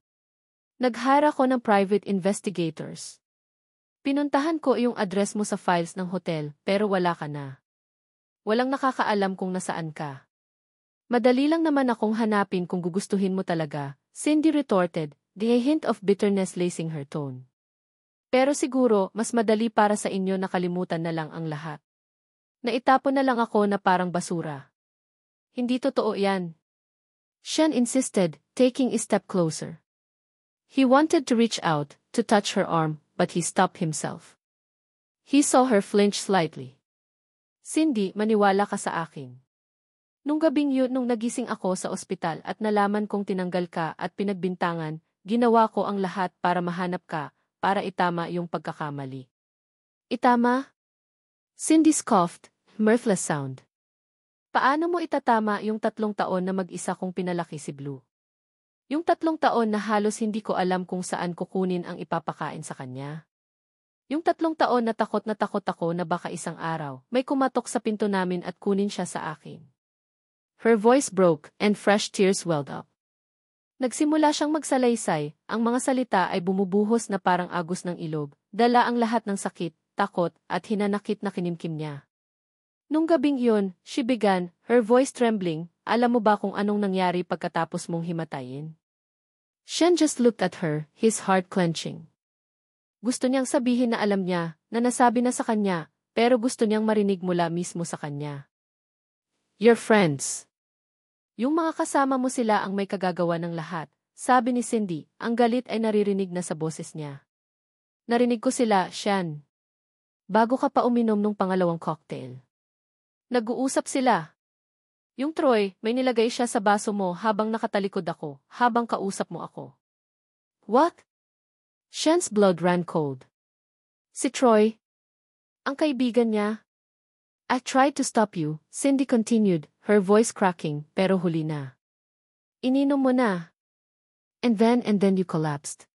Nag-hire ako ng private investigators. Pinuntahan ko yung address mo sa files ng hotel, pero wala ka na. Walang nakakaalam kung nasaan ka. Madali lang naman akong hanapin kung gugustuhin mo talaga, Cindy retorted, the hint of bitterness lacing her tone. Pero siguro, mas madali para sa inyo na kalimutan na lang ang lahat. Naitapon na lang ako na parang basura. Hindi totoo yan. Shen insisted, taking a step closer. He wanted to reach out, to touch her arm, but he stopped himself. He saw her flinch slightly. Cindy, maniwala ka sa akin. Nung gabing yun nung nagising ako sa ospital at nalaman kong tinanggal ka at pinagbintangan, ginawa ko ang lahat para mahanap ka, para itama yung pagkakamali. Itama? Cindy scoffed, mirthless sound. Paano mo itatama yung 3 taon na mag-isa kong pinalaki si Blue? Yung 3 taon na halos hindi ko alam kung saan kukunin ang ipapakain sa kanya. Yung 3 taon na takot ako na baka isang araw, may kumatok sa pinto namin at kunin siya sa akin. Her voice broke, and fresh tears welled up. Nagsimula siyang magsalaysay, ang mga salita ay bumubuhos na parang agos ng ilog, dala ang lahat ng sakit, takot, at hinanakit na kinimkim niya. Nung gabing yun, she began, her voice trembling, alam mo ba kung anong nangyari pagkatapos mong himatayin? Shen just looked at her, his heart clenching. Gusto niyang sabihin na alam niya, na nasabi na sa kanya, pero gusto niyang marinig mula mismo sa kanya. Your friends. Yung mga kasama mo sila ang may kagagawa ng lahat, sabi ni Cindy, ang galit ay naririnig na sa boses niya. Narinig ko sila, Shen. Bago ka pa uminom nung pangalawang cocktail. Nag-uusap sila. Yung Troy, may nilagay siya sa baso mo habang nakatalikod ako, habang kausap mo ako. What? Shen's blood ran cold. Si Troy? Ang kaibigan niya? I tried to stop you, Cindy continued, her voice cracking, pero huli na. Ininom mo na. And then you collapsed.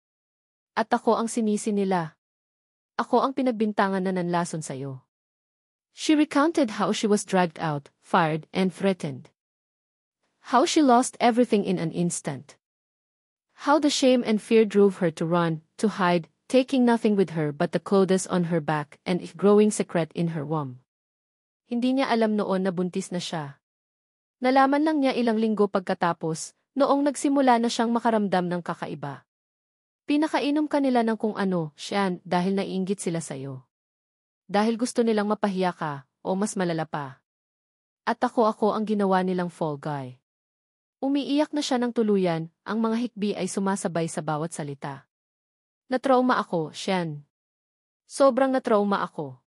At ako ang sinisi nila. Ako ang pinagbintangan na nanlason sa'yo. She recounted how she was dragged out, fired, and threatened. How she lost everything in an instant. How the shame and fear drove her to run, to hide, taking nothing with her but the clothes on her back and a growing secret in her womb. Hindi niya alam noon na buntis na siya. Nalaman lang niya ilang linggo pagkatapos, noong nagsimula na siyang makaramdam ng kakaiba. Pinakainom ka nila ng kung ano, Shen, dahil naiinggit sila sa'yo. Dahil gusto nilang mapahiya ka, o mas malala pa. At ako ang ginawa nilang fall guy. Umiiyak na siya ng tuluyan, ang mga hikbi ay sumasabay sa bawat salita. Natrauma ako, Shen. Sobrang natrauma ako.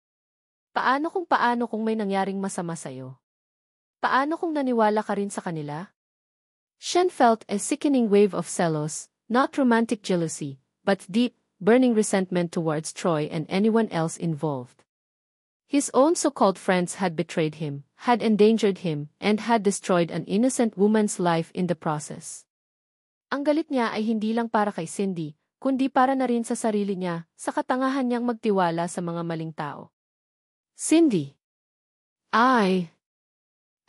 Paano kung may nangyaring masama sa'yo? Paano kung naniwala ka rin sa kanila? Shen felt a sickening wave of selos, not romantic jealousy, but deep, burning resentment towards Troy and anyone else involved. His own so-called friends had betrayed him, had endangered him, and had destroyed an innocent woman's life in the process. Ang galit niya ay hindi lang para kay Cindy, kundi para na rin sa sarili niya, sa katangahan niyang magtiwala sa mga maling tao. Cindy. I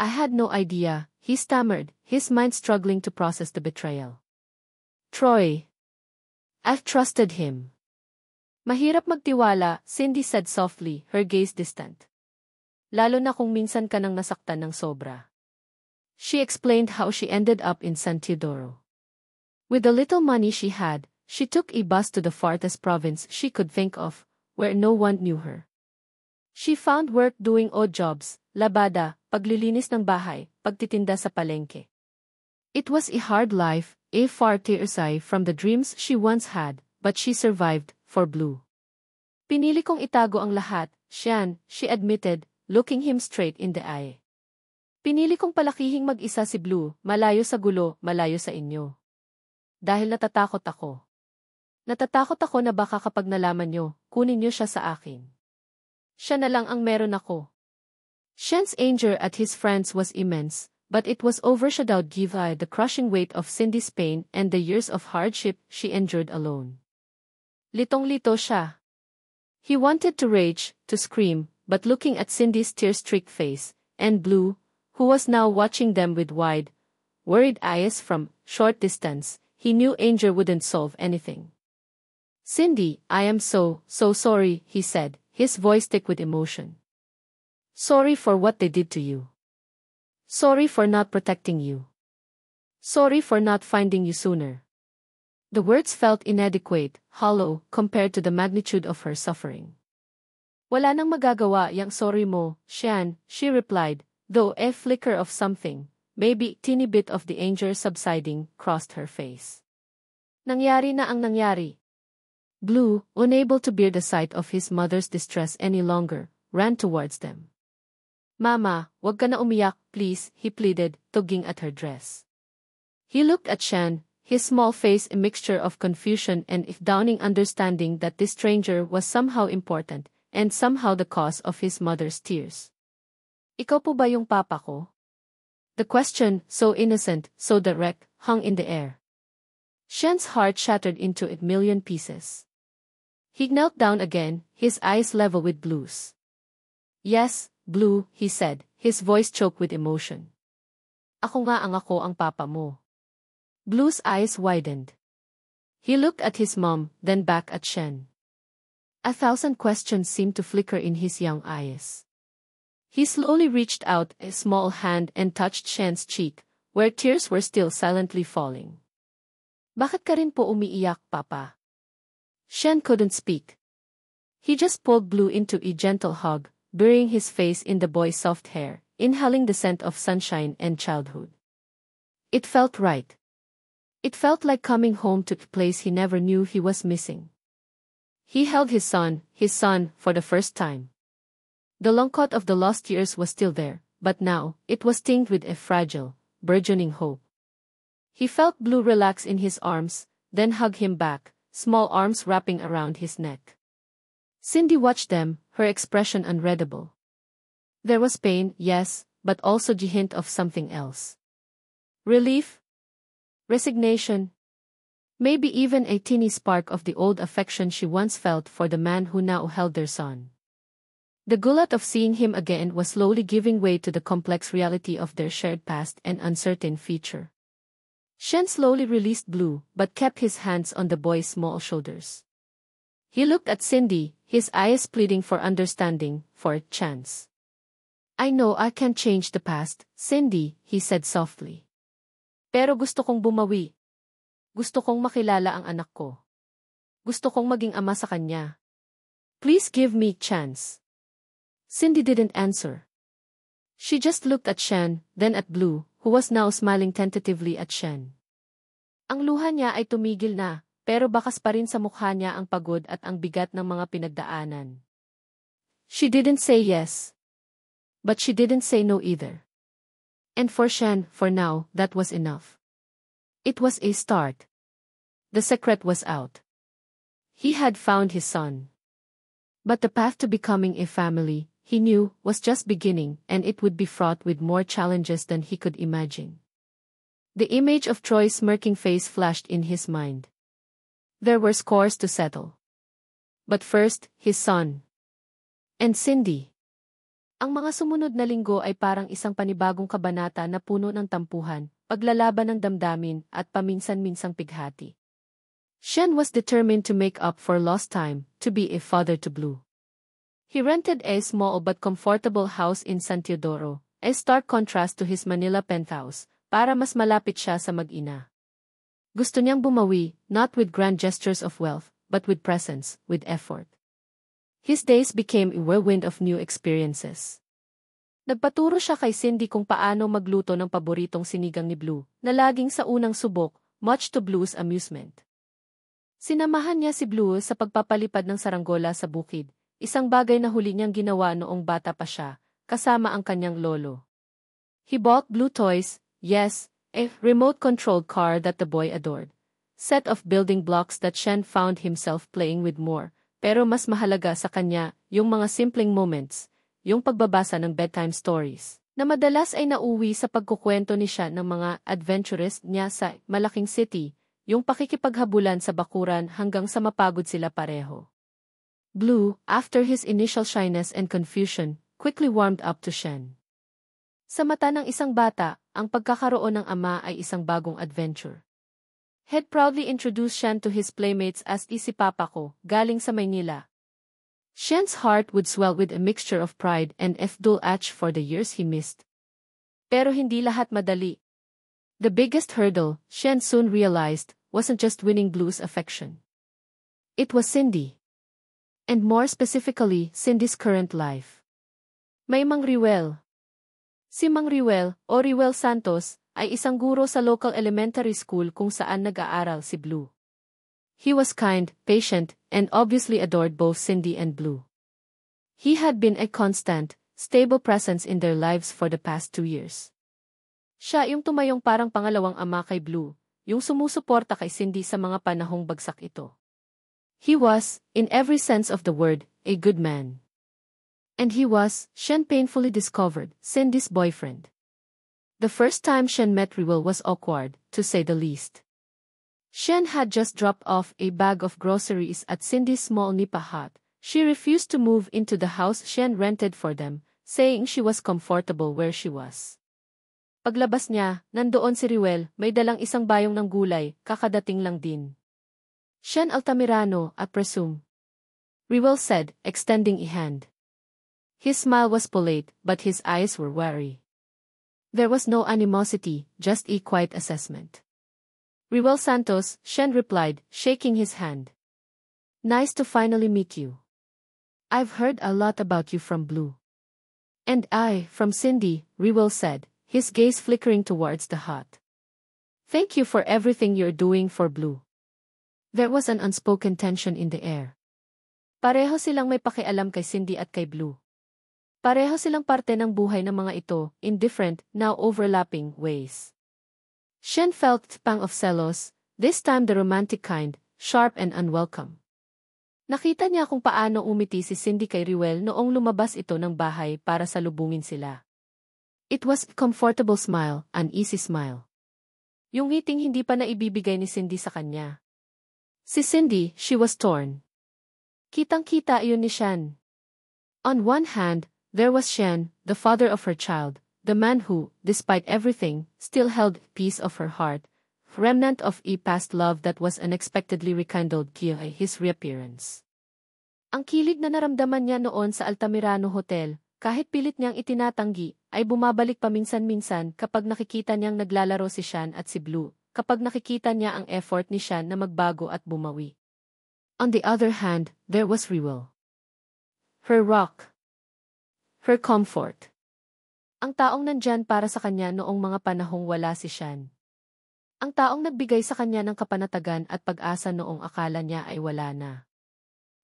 had no idea, he stammered, his mind struggling to process the betrayal. Troy. I've trusted him. Mahirap magtiwala, Cindy said softly, her gaze distant. Lalo na kung minsan ka nang nasaktan ng sobra. She explained how she ended up in San Teodoro. With the little money she had, she took a bus to the farthest province she could think of, where no one knew her. She found work doing odd jobs, labada, paglilinis ng bahay, pagtitinda sa palengke. It was a hard life, a far tearsay from the dreams she once had, but she survived, for Blue. Pinili kong itago ang lahat, Sean, she admitted, looking him straight in the eye. Pinili kong palakihing mag-isa si Blue, malayo sa gulo, malayo sa inyo. Dahil natatakot ako. Natatakot ako na baka kapag nalaman nyo, kunin nyo siya sa akin. Siya na lang ang meron ako. Sean's anger at his friends was immense, but it was overshadowed by the crushing weight of Cindy's pain and the years of hardship she endured alone. Litong-lito siya. He wanted to rage, to scream, but looking at Cindy's tear-streaked face, and Blue, who was now watching them with wide, worried eyes from short distance, he knew anger wouldn't solve anything. Cindy, I am so sorry, he said, his voice thick with emotion. Sorry for what they did to you. Sorry for not protecting you. Sorry for not finding you sooner. The words felt inadequate, hollow, compared to the magnitude of her suffering. Wala nang magagawa yang sorry mo, Sean, she replied, though a flicker of something, maybe teeny bit of the anger subsiding, crossed her face. Nangyari na ang nangyari. Blue, unable to bear the sight of his mother's distress any longer, ran towards them. Mama, wag ka na umiyak, please, he pleaded, tugging at her dress. He looked at Sean, his small face a mixture of confusion and if downing understanding that this stranger was somehow important, and somehow the cause of his mother's tears. Ikaw po ba yung papa ko? The question, so innocent, so direct, hung in the air. Sean's heart shattered into a million pieces. He knelt down again, his eyes level with Blue's. Yes, Blue, he said, his voice choked with emotion. Ako ang papa mo. Blue's eyes widened. He looked at his mom, then back at Sean. 1,000 questions seemed to flicker in his young eyes. He slowly reached out a small hand and touched Sean's cheek, where tears were still silently falling. Bakit ka rin po umiiyak, Papa? Sean couldn't speak. He just pulled Blue into a gentle hug, burying his face in the boy's soft hair, inhaling the scent of sunshine and childhood. It felt right. It felt like coming home to a place he never knew he was missing. He held his son, for the first time. The longcut of the lost years was still there, but now, it was tinged with a fragile, burgeoning hope. He felt Blue relax in his arms, then hug him back, small arms wrapping around his neck. Cindy watched them, her expression unreadable. There was pain, yes, but also the hint of something else. Relief? Resignation? Maybe even a teeny spark of the old affection she once felt for the man who now held their son. The gullet of seeing him again was slowly giving way to the complex reality of their shared past and uncertain future. Sean slowly released Blue, but kept his hands on the boy's small shoulders. He looked at Cindy, his eyes pleading for understanding, for a chance. I know I can't change the past, Cindy, he said softly. Pero gusto kong bumawi. Gusto kong makilala ang anak ko. Gusto kong maging ama sa kanya. Please give me a chance. Cindy didn't answer. She just looked at Sean, then at Blue, who was now smiling tentatively at Sean. Ang luha niya ay tumigil na, pero bakas pa rin sa mukha niya ang pagod at ang bigat ng mga pinagdaanan. She didn't say yes. But she didn't say no either. And for Sean, for now, that was enough. It was a start. The secret was out. He had found his son. But the path to becoming a family, he knew, was just beginning, and it would be fraught with more challenges than he could imagine. The image of Troy's smirking face flashed in his mind. There were scores to settle. But first, his son. And Cindy. Ang mga sumunod na linggo ay parang isang panibagong kabanata na puno ng tampuhan, paglalaban ng damdamin, at paminsan-minsang pighati. Sean was determined to make up for lost time, to be a father to Blue. He rented a small but comfortable house in San Teodoro, a stark contrast to his Manila penthouse, para mas malapit siya sa mag-ina. Gusto niyang bumawi, not with grand gestures of wealth, but with presence, with effort. His days became a whirlwind of new experiences. Nagpaturo siya kay Cindy kung paano magluto ng paboritong sinigang ni Blue, na laging sa unang subok, much to Blue's amusement. Sinamahan niya si Blue sa pagpapalipad ng saranggola sa bukid, isang bagay na huli niyang ginawa noong bata pa siya, kasama ang kanyang lolo. He bought Blue toys, yes, a remote-controlled car that the boy adored. Set of building blocks that Shen found himself playing with more, pero mas mahalaga sa kanya, yung mga simpleng moments, yung pagbabasa ng bedtime stories, na madalas ay nauwi sa pagkukwento ni Shen ng mga adventurous niya sa malaking city, yung pakikipaghabulan sa bakuran hanggang sa mapagod sila pareho. Blue, after his initial shyness and confusion, quickly warmed up to Shen. Sa mata ng isang bata, ang pagkakaroon ng ama ay isang bagong adventure. He'd proudly introduced Shen to his playmates as si Papa ko, galing sa Maynila. Shen's heart would swell with a mixture of pride and fdulh for the years he missed. Pero hindi lahat madali. The biggest hurdle, Shen soon realized, wasn't just winning Blue's affection. It was Cindy. And more specifically, Cindy's current life. May Mang Riwel. Si Mang Riwel, o Riwel Santos, ay isang guro sa local elementary school kung saan nag-aaral si Blue. He was kind, patient, and obviously adored both Cindy and Blue. He had been a constant, stable presence in their lives for the past 2 years. Siya yung tumayong parang pangalawang ama kay Blue, yung sumusuporta kay Cindy sa mga panahong bagsak ito. He was, in every sense of the word, a good man. And he was, Shen painfully discovered, Cindy's boyfriend. The first time Shen met Riwel was awkward, to say the least. Shen had just dropped off a bag of groceries at Cindy's small nipa hut. She refused to move into the house Shen rented for them, saying she was comfortable where she was. Paglabas niya, nandoon si Riwel, may dalang isang bayong ng gulay, kakadating lang din. Shen Altamirano, I presume. Riwel said, extending a hand. His smile was polite, but his eyes were wary. There was no animosity, just a quiet assessment. Riwel Santos, Shen replied, shaking his hand. Nice to finally meet you. I've heard a lot about you from Blue. And I, from Cindy, Riwel said, his gaze flickering towards the hut. Thank you for everything you're doing for Blue. There was an unspoken tension in the air. Pareho silang may pakialam kay Cindy at kay Blue. Pareho silang parte ng buhay ng mga ito, in different, now overlapping, ways. Shen felt a pang of selos, this time the romantic kind, sharp and unwelcome. Nakita niya kung paano umiti si Cindy kay Riwel noong lumabas ito ng bahay para salubungin sila. It was a comfortable smile, an easy smile. Yung ngiting hindi pa naibibigay ni Cindy sa kanya. Si Cindy, she was torn. Kitang-kita iyon ni Shen. On one hand, there was Shen, the father of her child. The man who, despite everything, still held a piece of her heart, remnant of a past love that was unexpectedly rekindled via his reappearance. Ang kilig na naramdaman niya noon sa Altamirano Hotel, kahit pilit niyang itinatanggi, ay bumabalik paminsan-minsan kapag nakikita niyang naglalaro si Shen at si Blue, kapag nakikita niya ang effort ni Shen na magbago at bumawi. On the other hand, there was Riwel. Her rock. Her comfort. Ang taong nandyan para sa kanya noong mga panahong wala si Shen. Ang taong nagbigay sa kanya ng kapanatagan at pag-asa noong akala niya ay wala na.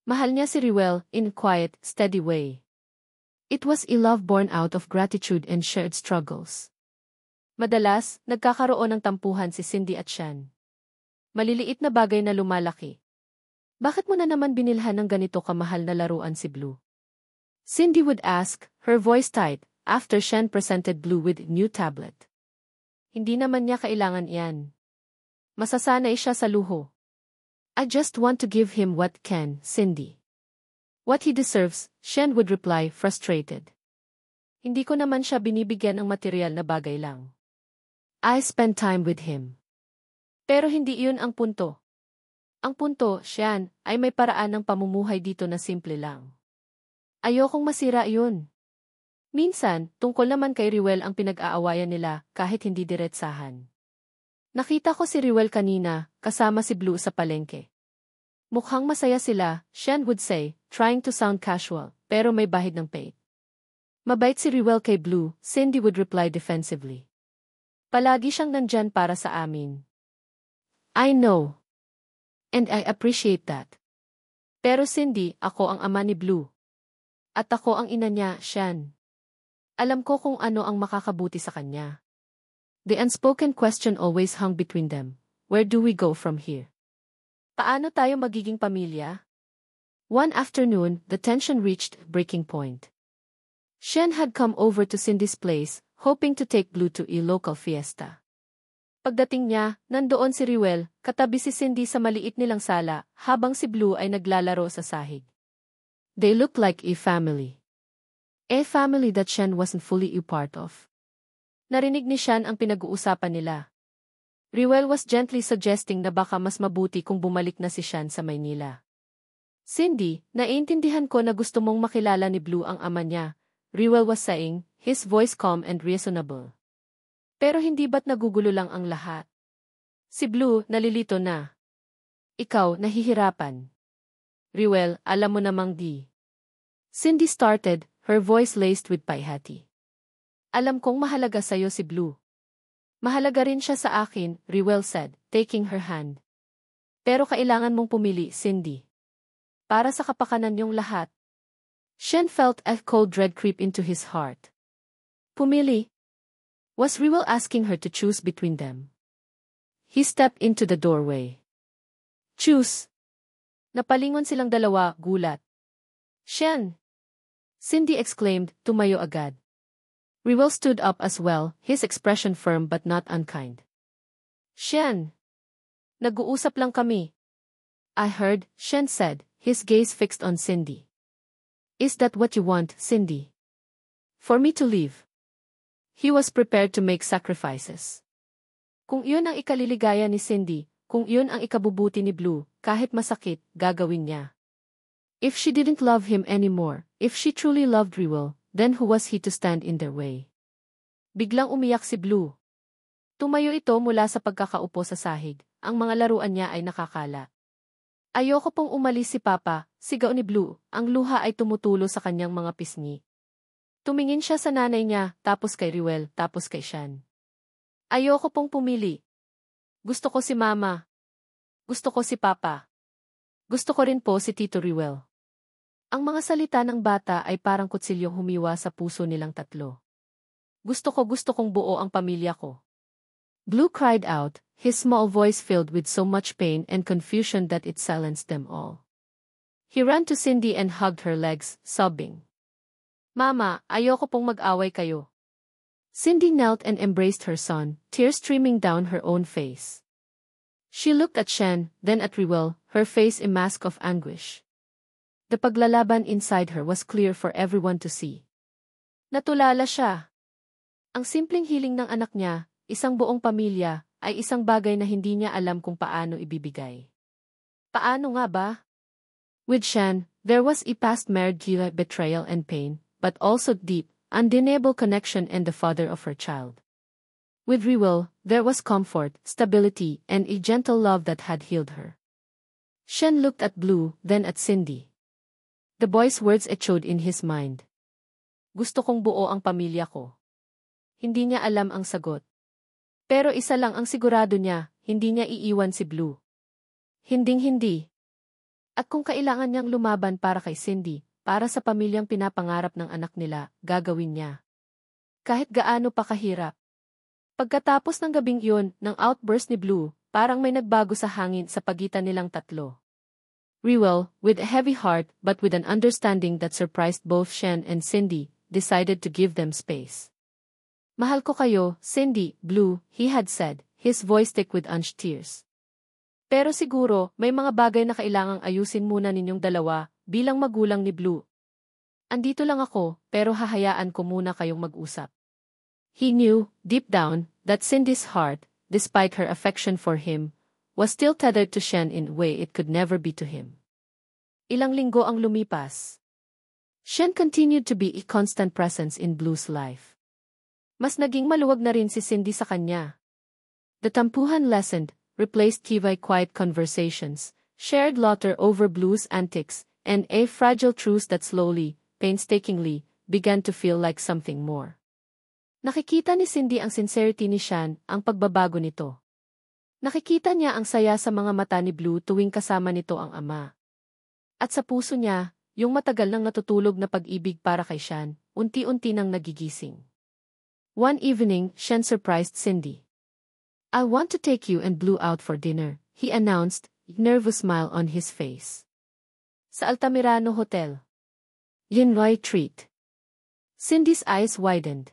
Mahal niya si Riwel in a quiet, steady way. It was a love born out of gratitude and shared struggles. Madalas, nagkakaroon ng tampuhan si Cindy at Shen. Maliliit na bagay na lumalaki. Bakit mo na naman binilhan ng ganito kamahal na laruan si Blue? Cindy would ask, her voice tight, after Shen presented Blue with a new tablet. Hindi naman niya kailangan iyan. Masasanay siya sa luho. I just want to give him what can, Cindy. What he deserves, Shen would reply, frustrated. Hindi ko naman siya binibigyan ng material na bagay lang. I spend time with him. Pero hindi iyon ang punto. Ang punto, Shen, ay may paraan ng pamumuhay dito na simple lang. Ayokong masira iyon. Minsan, tungkol naman kay Riwel ang pinag-aawayan nila kahit hindi diretsahan. Nakita ko si Riwel kanina, kasama si Blue sa palengke. Mukhang masaya sila, Shen would say, trying to sound casual, pero may bahid ng pait. Mabait si Riwel kay Blue, Cindy would reply defensively. Palagi siyang nandyan para sa amin. I know. And I appreciate that. Pero Cindy, ako ang ama ni Blue. At ako ang ina niya, Shen. Alam ko kung ano ang makakabuti sa kanya. The unspoken question always hung between them. Where do we go from here? Paano tayo magiging pamilya? One afternoon, the tension reached breaking point. Shen had come over to Cindy's place, hoping to take Blue to a local fiesta. Pagdating niya, nandoon si Riwel, katabi si Cindy sa maliit nilang sala, habang si Blue ay naglalaro sa sahig. They looked like a family. A family that Shen wasn't fully a part of. Narinig ni Shen ang pinag-uusapan nila. Riwel was gently suggesting na baka mas mabuti kung bumalik na si Shen sa Maynila. Cindy, naiintindihan ko na gusto mong makilala ni Blue ang ama niya, Riwel was saying, his voice calm and reasonable. Pero hindi ba't nagugulo lang ang lahat? Si Blue, nalilito na. Ikaw, nahihirapan. Riwel, alam mo namang di. Cindy started, her voice laced with piety. Alam kong mahalaga sa'yo si Blue. Mahalaga rin siya sa akin, Riwel said, taking her hand. Pero kailangan mong pumili, Cindy. Para sa kapakanan niyong lahat. Shen felt a cold dread creep into his heart. Pumili? Was Riwel asking her to choose between them? He stepped into the doorway. Choose. Napalingon silang dalawa, gulat. Shen! Cindy exclaimed, tumayo agad. Riwel stood up as well, his expression firm but not unkind. Shen! Nag-uusap lang kami. I heard, Shen said, his gaze fixed on Cindy. Is that what you want, Cindy? For me to leave? He was prepared to make sacrifices. Kung iyon ang ikaliligaya ni Cindy, kung iyon ang ikabubuti ni Blue, kahit masakit, gagawin niya. If she didn't love him anymore, if she truly loved Riwel, then who was he to stand in their way? Biglang umiyak si Blue. Tumayo ito mula sa pagkakaupo sa sahig, ang mga laruan niya ay nakakala. Ayoko pong umalis si Papa, sigaw ni Blue, ang luha ay tumutulo sa kanyang mga pisngi. Tumingin siya sa nanay niya, tapos kay Riwel, tapos kay Shen. Ayoko pong pumili. Gusto ko si Mama. Gusto ko si Papa. Gusto ko rin po si Tito Riwel. Ang mga salita ng bata ay parang kutsilyong humiwa sa puso nilang tatlo. Gusto kong buo ang pamilya ko. Blue cried out, his small voice filled with so much pain and confusion that it silenced them all. He ran to Cindy and hugged her legs, sobbing. Mama, ayoko pong mag-away kayo. Cindy knelt and embraced her son, tears streaming down her own face. She looked at Shen, then at Riwel, her face a mask of anguish. The paglalaban inside her was clear for everyone to see. Natulala siya. Ang simpleng hiling ng anak niya, isang buong pamilya, ay isang bagay na hindi niya alam kung paano ibibigay. Paano nga ba? With Shen, there was a past marriage betrayal and pain, but also deep, undeniable connection and the father of her child. With Riwel, there was comfort, stability, and a gentle love that had healed her. Shen looked at Blue, then at Cindy. The boy's words echoed in his mind. Gusto kong buo ang pamilya ko. Hindi niya alam ang sagot. Pero isa lang ang sigurado niya, hindi niya iiwan si Blue. Hinding-hindi. At kung kailangan niyang lumaban para kay Cindy, para sa pamilyang pinapangarap ng anak nila, gagawin niya. Kahit gaano pa kahirap. Pagkatapos ng gabing iyon, ng outburst ni Blue, parang may nagbago sa hangin sa pagitan nilang tatlo. Riwel, with a heavy heart but with an understanding that surprised both Shen and Cindy, decided to give them space. Mahal ko kayo, Cindy, Blue, he had said, his voice thick with unshed tears. Pero siguro, may mga bagay na kailangang ayusin muna ninyong dalawa, bilang magulang ni Blue. Andito lang ako, pero hahayaan ko muna kayong mag-usap. He knew, deep down, that Cindy's heart, despite her affection for him, was still tethered to Shen in a way it could never be to him. Ilang linggo ang lumipas. Shen continued to be a constant presence in Blue's life. Mas naging maluwag na rin si Cindy sa kanya. The tampuhan lessened, replaced by quiet conversations. shared laughter over Blue's antics, and a fragile truce that slowly, painstakingly, began to feel like something more. Nakikita ni Cindy ang sincerity ni Shan, ang pagbabago nito. Nakikita niya ang saya sa mga mata ni Blue tuwing kasama nito ang ama. At sa puso niya, yung matagal nang natutulog na pag-ibig para kay Shan, unti-unti nang nagigising. One evening, Shan surprised Cindy. "I want to take you and Blue out for dinner," he announced, a nervous smile on his face. Sa Altamirano Hotel. Yun treat. Cindy's eyes widened.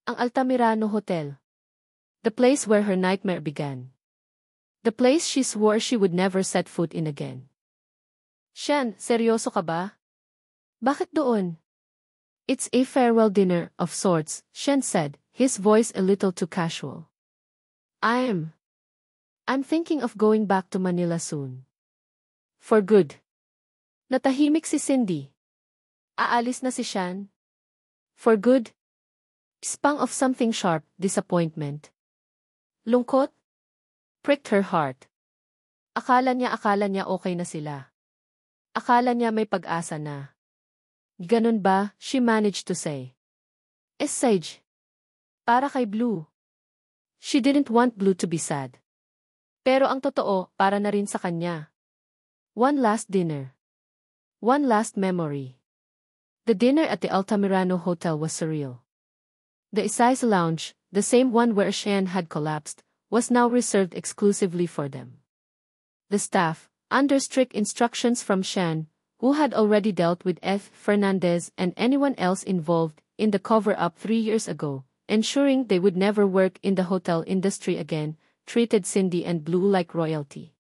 Ang Altamirano Hotel. The place where her nightmare began. The place she swore she would never set foot in again. "Shan, seryoso ka ba? Bakit doon?" "It's a farewell dinner, of sorts," Shan said, his voice a little too casual. I'm thinking of going back to Manila soon. For good." Natahimik si Cindy. Aalis na si Shan? For good? Spang of something sharp, disappointment. Lungkot? Pricked her heart. Akala niya okay na sila. Akala niya may pag-asa na. Ganun ba, she managed to say. Sage. Para kay Blue. She didn't want Blue to be sad. Pero ang totoo, para na rin sa kanya. One last dinner. One last memory. The dinner at the Altamirano Hotel was surreal. The Isai's Lounge, the same one where Shan had collapsed, was now reserved exclusively for them. The staff, under strict instructions from Shan, who had already dealt with F. Fernandez and anyone else involved in the cover-up 3 years ago, ensuring they would never work in the hotel industry again, treated Cindy and Blue like royalty.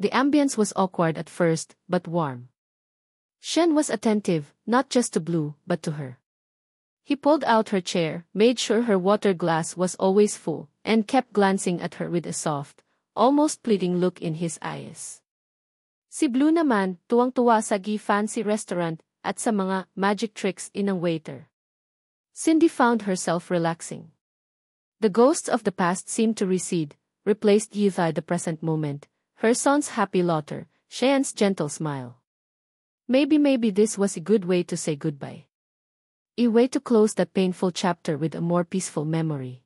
The ambience was awkward at first, but warm. Shan was attentive, not just to Blue, but to her. He pulled out her chair, made sure her water glass was always full, and kept glancing at her with a soft, almost pleading look in his eyes. Si Blue naman, tuwang-tuwa sa fancy restaurant at sa mga magic tricks ng waiter. Cindy found herself relaxing. The ghosts of the past seemed to recede, replaced by the present moment, her son's happy laughter, Shan's gentle smile. Maybe this was a good way to say goodbye. A way to close that painful chapter with a more peaceful memory.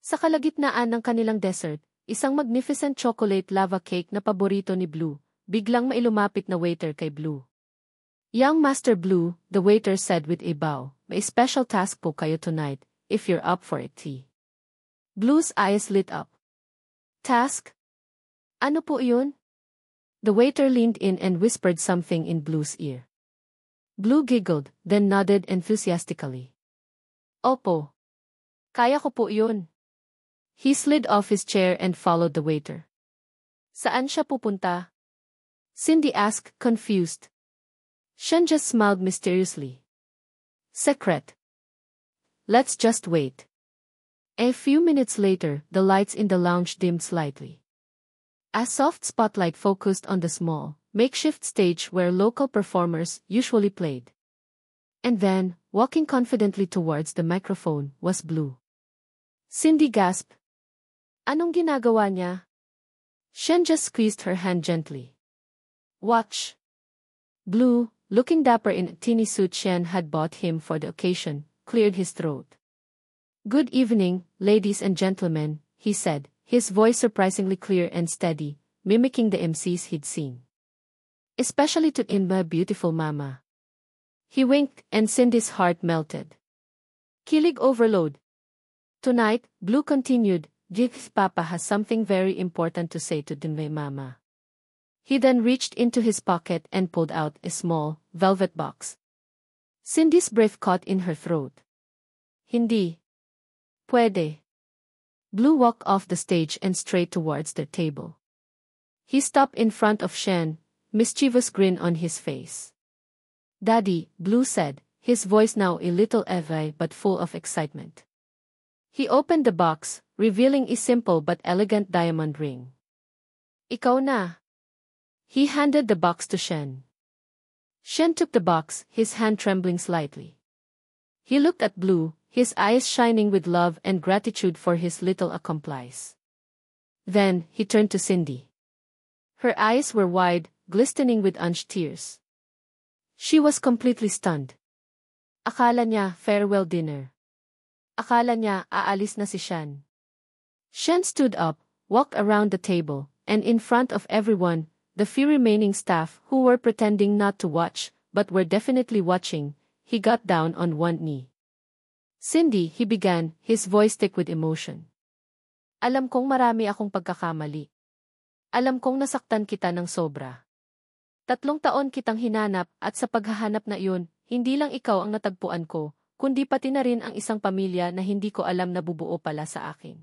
Sa kalagitnaan ng kanilang dessert, isang magnificent chocolate lava cake na paborito ni Blue, biglang mailumapit na waiter kay Blue. "Young Master Blue," the waiter said with a bow, "may special task po kayo tonight, if you're up for it." Blue's eyes lit up. "Task? Ano po yun?" The waiter leaned in and whispered something in Blue's ear. Blue giggled, then nodded enthusiastically. "Opo. Kaya ko po yun." He slid off his chair and followed the waiter. "Saan siya pupunta?" Cindy asked, confused. Shan just smiled mysteriously. "Secret. Let's just wait." A few minutes later, the lights in the lounge dimmed slightly. A soft spotlight focused on the small, makeshift stage where local performers usually played. And then, walking confidently towards the microphone, was Blue. Cindy gasped. Anong ginagawa niya? Shan just squeezed her hand gently. "Watch." Blue, looking dapper in a teeny suit Shan had bought him for the occasion, cleared his throat. "Good evening, ladies and gentlemen," he said, his voice surprisingly clear and steady, mimicking the MCs he'd seen. "Especially to my beautiful mama." He winked, and Cindy's heart melted. Kilig overload. "Tonight," Blue continued, "Jig's Papa has something very important to say to my mama." He then reached into his pocket and pulled out a small, velvet box. Cindy's breath caught in her throat. "Hindi. Puede." Blue walked off the stage and straight towards the table. He stopped in front of Shan, mischievous grin on his face. "Daddy," Blue said, his voice now a little heavy but full of excitement. He opened the box, revealing a simple but elegant diamond ring. "Ikaw na." He handed the box to Shan. Shan took the box, his hand trembling slightly. He looked at Blue, his eyes shining with love and gratitude for his little accomplice. Then, he turned to Cindy. Her eyes were wide, glistening with unshed tears. She was completely stunned. Akala niya farewell dinner. Akala niya aalis na si Shan. Shan stood up, walked around the table, and in front of everyone, the few remaining staff who were pretending not to watch, but were definitely watching, he got down on one knee. Cindy, he began, his voice thick with emotion. Alam kong marami akong pagkakamali. Alam kong nasaktan kita ng sobra. 3 taon kitang hinanap at sa paghahanap na iyon, hindi lang ikaw ang natagpuan ko, kundi pati na rin ang isang pamilya na hindi ko alam na bubuo pala sa akin.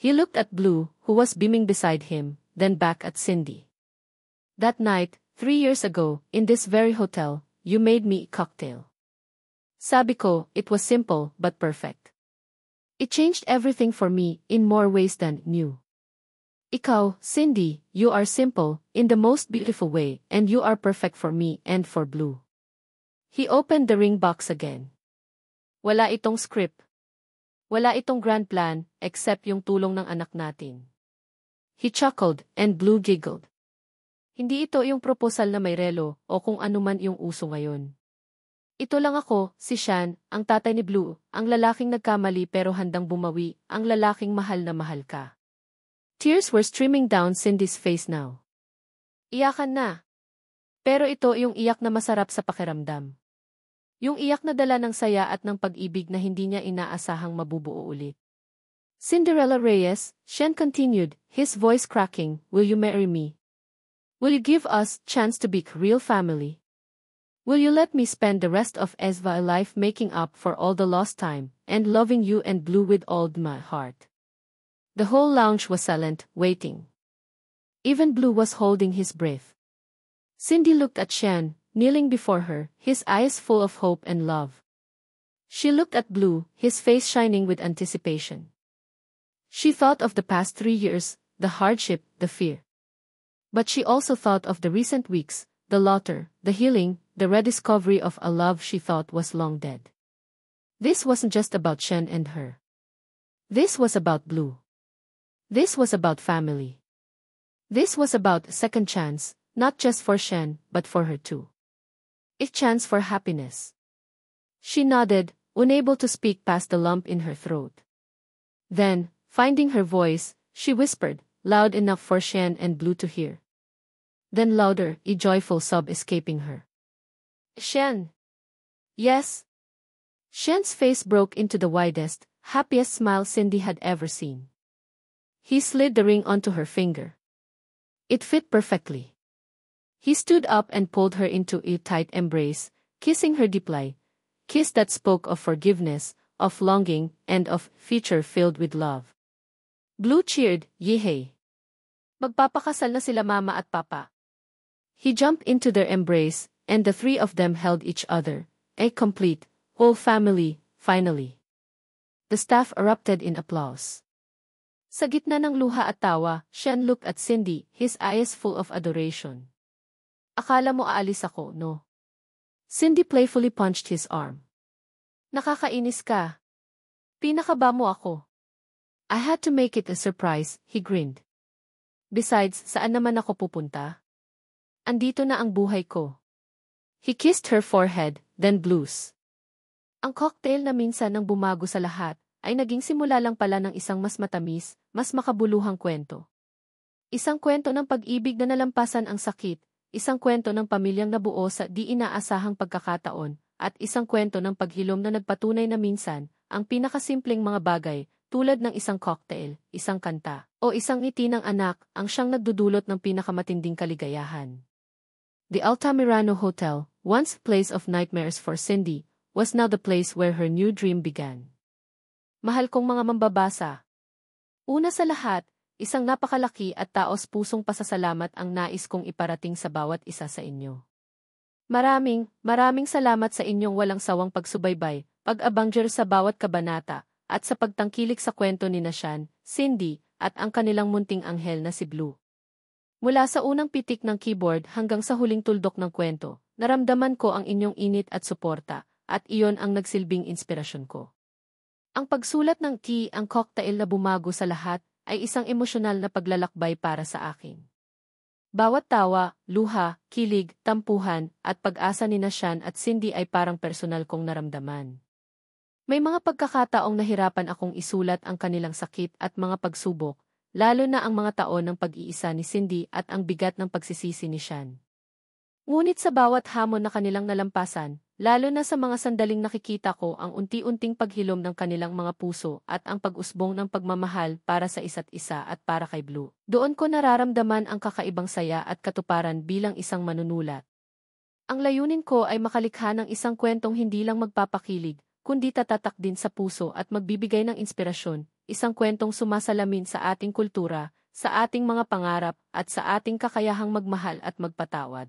He looked at Blue, who was beaming beside him, then back at Cindy. That night, 3 years ago, in this very hotel, you made me a cocktail. Sabi ko, it was simple but perfect. It changed everything for me in more ways than new. Ikaw, Cindy, you are simple, in the most beautiful way, and you are perfect for me and for Blue. He opened the ring box again. Wala itong script. Wala itong grand plan, except yung tulong ng anak natin. He chuckled, and Blue giggled. Hindi ito yung proposal na may relo, o kung anuman yung uso ngayon. Ito lang ako, si Shan, ang tatay ni Blue, ang lalaking nagkamali pero handang bumawi, ang lalaking mahal na mahal ka. Tears were streaming down Cindy's face now. Iyakan na. Pero ito yung iyak na masarap sa pakiramdam. Yung iyak na dala ng saya at ng pag-ibig na hindi niya inaasahang mabubuo ulit. Cinderella Reyes, Shan continued, his voice cracking, will you marry me? Will you give us chance to be a real family? Will you let me spend the rest of Esva life making up for all the lost time, and loving you and Blue with all my heart? The whole lounge was silent, waiting. Even Blue was holding his breath. Cindy looked at Shan, kneeling before her, his eyes full of hope and love. She looked at Blue, his face shining with anticipation. She thought of the past 3 years, the hardship, the fear. But she also thought of the recent weeks, the laughter, the healing, the rediscovery of a love she thought was long dead. This wasn't just about Shan and her. This was about Blue. This was about family. This was about a second chance, not just for Shan, but for her too. A chance for happiness. She nodded, unable to speak past the lump in her throat. Then, finding her voice, she whispered, loud enough for Shan and Blue to hear. Then louder, a joyful sob escaping her. Shan. Yes. Shan's face broke into the widest, happiest smile Cindy had ever seen. He slid the ring onto her finger. It fit perfectly. He stood up and pulled her into a tight embrace, kissing her deeply, kiss that spoke of forgiveness, of longing, and of future filled with love. Blue cheered, yehey. Magpapakasal na sila mama at papa. He jumped into their embrace, and the 3 of them held each other, a complete, whole family, finally. The staff erupted in applause. Sa gitna ng luha at tawa, Shan looked at Cindy, his eyes full of adoration. Akala mo aalis ako, no? Cindy playfully punched his arm. Nakakainis ka. Pinakaba mo ako. I had to make it a surprise, he grinned. Besides, saan naman ako pupunta? Andito na ang buhay ko. He kissed her forehead, then Blue's. Ang cocktail na minsan nang bumago sa lahat, ay naging simula lang pala ng isang mas matamis, mas makabuluhang kwento. Isang kwento ng pag-ibig na nalampasan ang sakit, isang kwento ng pamilyang nabuo sa di inaasahang pagkakataon, at isang kwento ng paghilom na nagpatunay na minsan, ang pinakasimpleng mga bagay, tulad ng isang cocktail, isang kanta, o isang ngiti ng anak, ang siyang nagdudulot ng pinakamatinding kaligayahan. The Altamirano Hotel, once a place of nightmares for Cindy, was now the place where her new dream began. Mahal kong mga mambabasa. Una sa lahat, isang napakalaki at taos-pusong pasasalamat ang nais kong iparating sa bawat isa sa inyo. Maraming salamat sa inyong walang sawang pagsubaybay, pag-abangger sa bawat kabanata, at sa pagtangkilik sa kwento ni Shan, Cindy, at ang kanilang munting anghel na si Blue. Mula sa unang pitik ng keyboard hanggang sa huling tuldok ng kwento, naramdaman ko ang inyong init at suporta, at iyon ang nagsilbing inspirasyon ko. Ang pagsulat ng ang cocktail na bumago sa lahat, ay isang emosyonal na paglalakbay para sa akin. Bawat tawa, luha, kilig, tampuhan, at pag-asa ni Sean at Cindy ay parang personal kong naramdaman. May mga pagkakataong nahirapan akong isulat ang kanilang sakit at mga pagsubok, lalo na ang mga taon ng pag-iisa ni Cindy at ang bigat ng pagsisisi ni Sean. Ngunit sa bawat hamon na kanilang nalampasan, lalo na sa mga sandaling nakikita ko ang unti-unting paghilom ng kanilang mga puso at ang pag-usbong ng pagmamahal para sa isa't isa at para kay Blue, doon ko nararamdaman ang kakaibang saya at katuparan bilang isang manunulat. Ang layunin ko ay makalikha ng isang kwentong hindi lang magpapakilig, kundi tatatak din sa puso at magbibigay ng inspirasyon, isang kwentong sumasalamin sa ating kultura, sa ating mga pangarap, at sa ating kakayahang magmahal at magpatawad.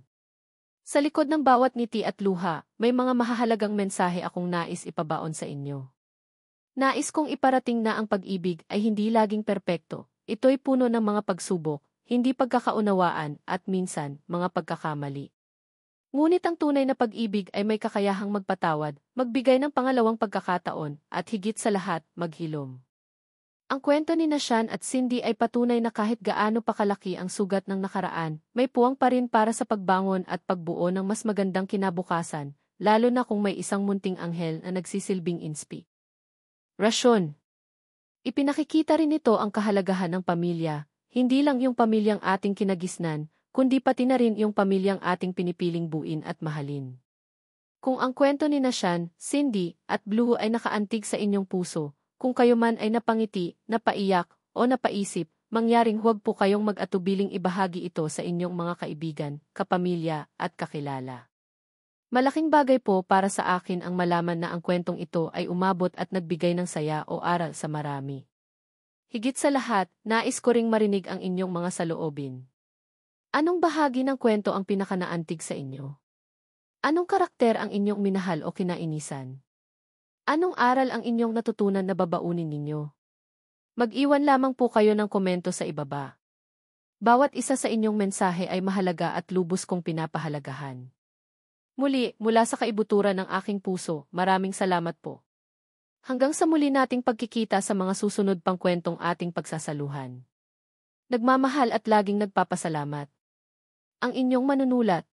Sa likod ng bawat ngiti at luha, may mga mahahalagang mensahe akong nais ipabaon sa inyo. Nais kong iparating na ang pag-ibig ay hindi laging perpekto, ito'y puno ng mga pagsubok, hindi pagkakaunawaan, at minsan, mga pagkakamali. Ngunit ang tunay na pag-ibig ay may kakayahang magpatawad, magbigay ng pangalawang pagkakataon, at higit sa lahat, maghilom. Ang kwento ni Sean at Cindy ay patunay na kahit gaano pa kalaki ang sugat ng nakaraan, may puwang pa rin para sa pagbangon at pagbuo ng mas magandang kinabukasan, lalo na kung may isang munting anghel na nagsisilbing inspirasyon. Ipinakikita rin ito ang kahalagahan ng pamilya, hindi lang yung pamilyang ating kinagisnan, kundi pati na rin yung pamilyang ating pinipiling buuin at mahalin. Kung ang kwento ni Sean, Cindy, at Blue ay nakaantig sa inyong puso, kung kayo man ay napangiti, napaiyak, o napaisip, mangyaring huwag po kayong mag-atubiling ibahagi ito sa inyong mga kaibigan, kapamilya, at kakilala. Malaking bagay po para sa akin ang malaman na ang kwentong ito ay umabot at nagbigay ng saya o aral sa marami. Higit sa lahat, nais ko ring marinig ang inyong mga saloobin. Anong bahagi ng kwento ang pinakanaantig sa inyo? Anong karakter ang inyong minahal o kinainisan? Anong aral ang inyong natutunan na babaunin ninyo? Mag-iwan lamang po kayo ng komento sa ibaba. Bawat isa sa inyong mensahe ay mahalaga at lubos kong pinapahalagahan. Muli, mula sa kaibuturan ng aking puso, maraming salamat po. Hanggang sa muli nating pagkikita sa mga susunod pang kwentong ating pagsasaluhan. Nagmamahal at laging nagpapasalamat. Ang inyong manunulat,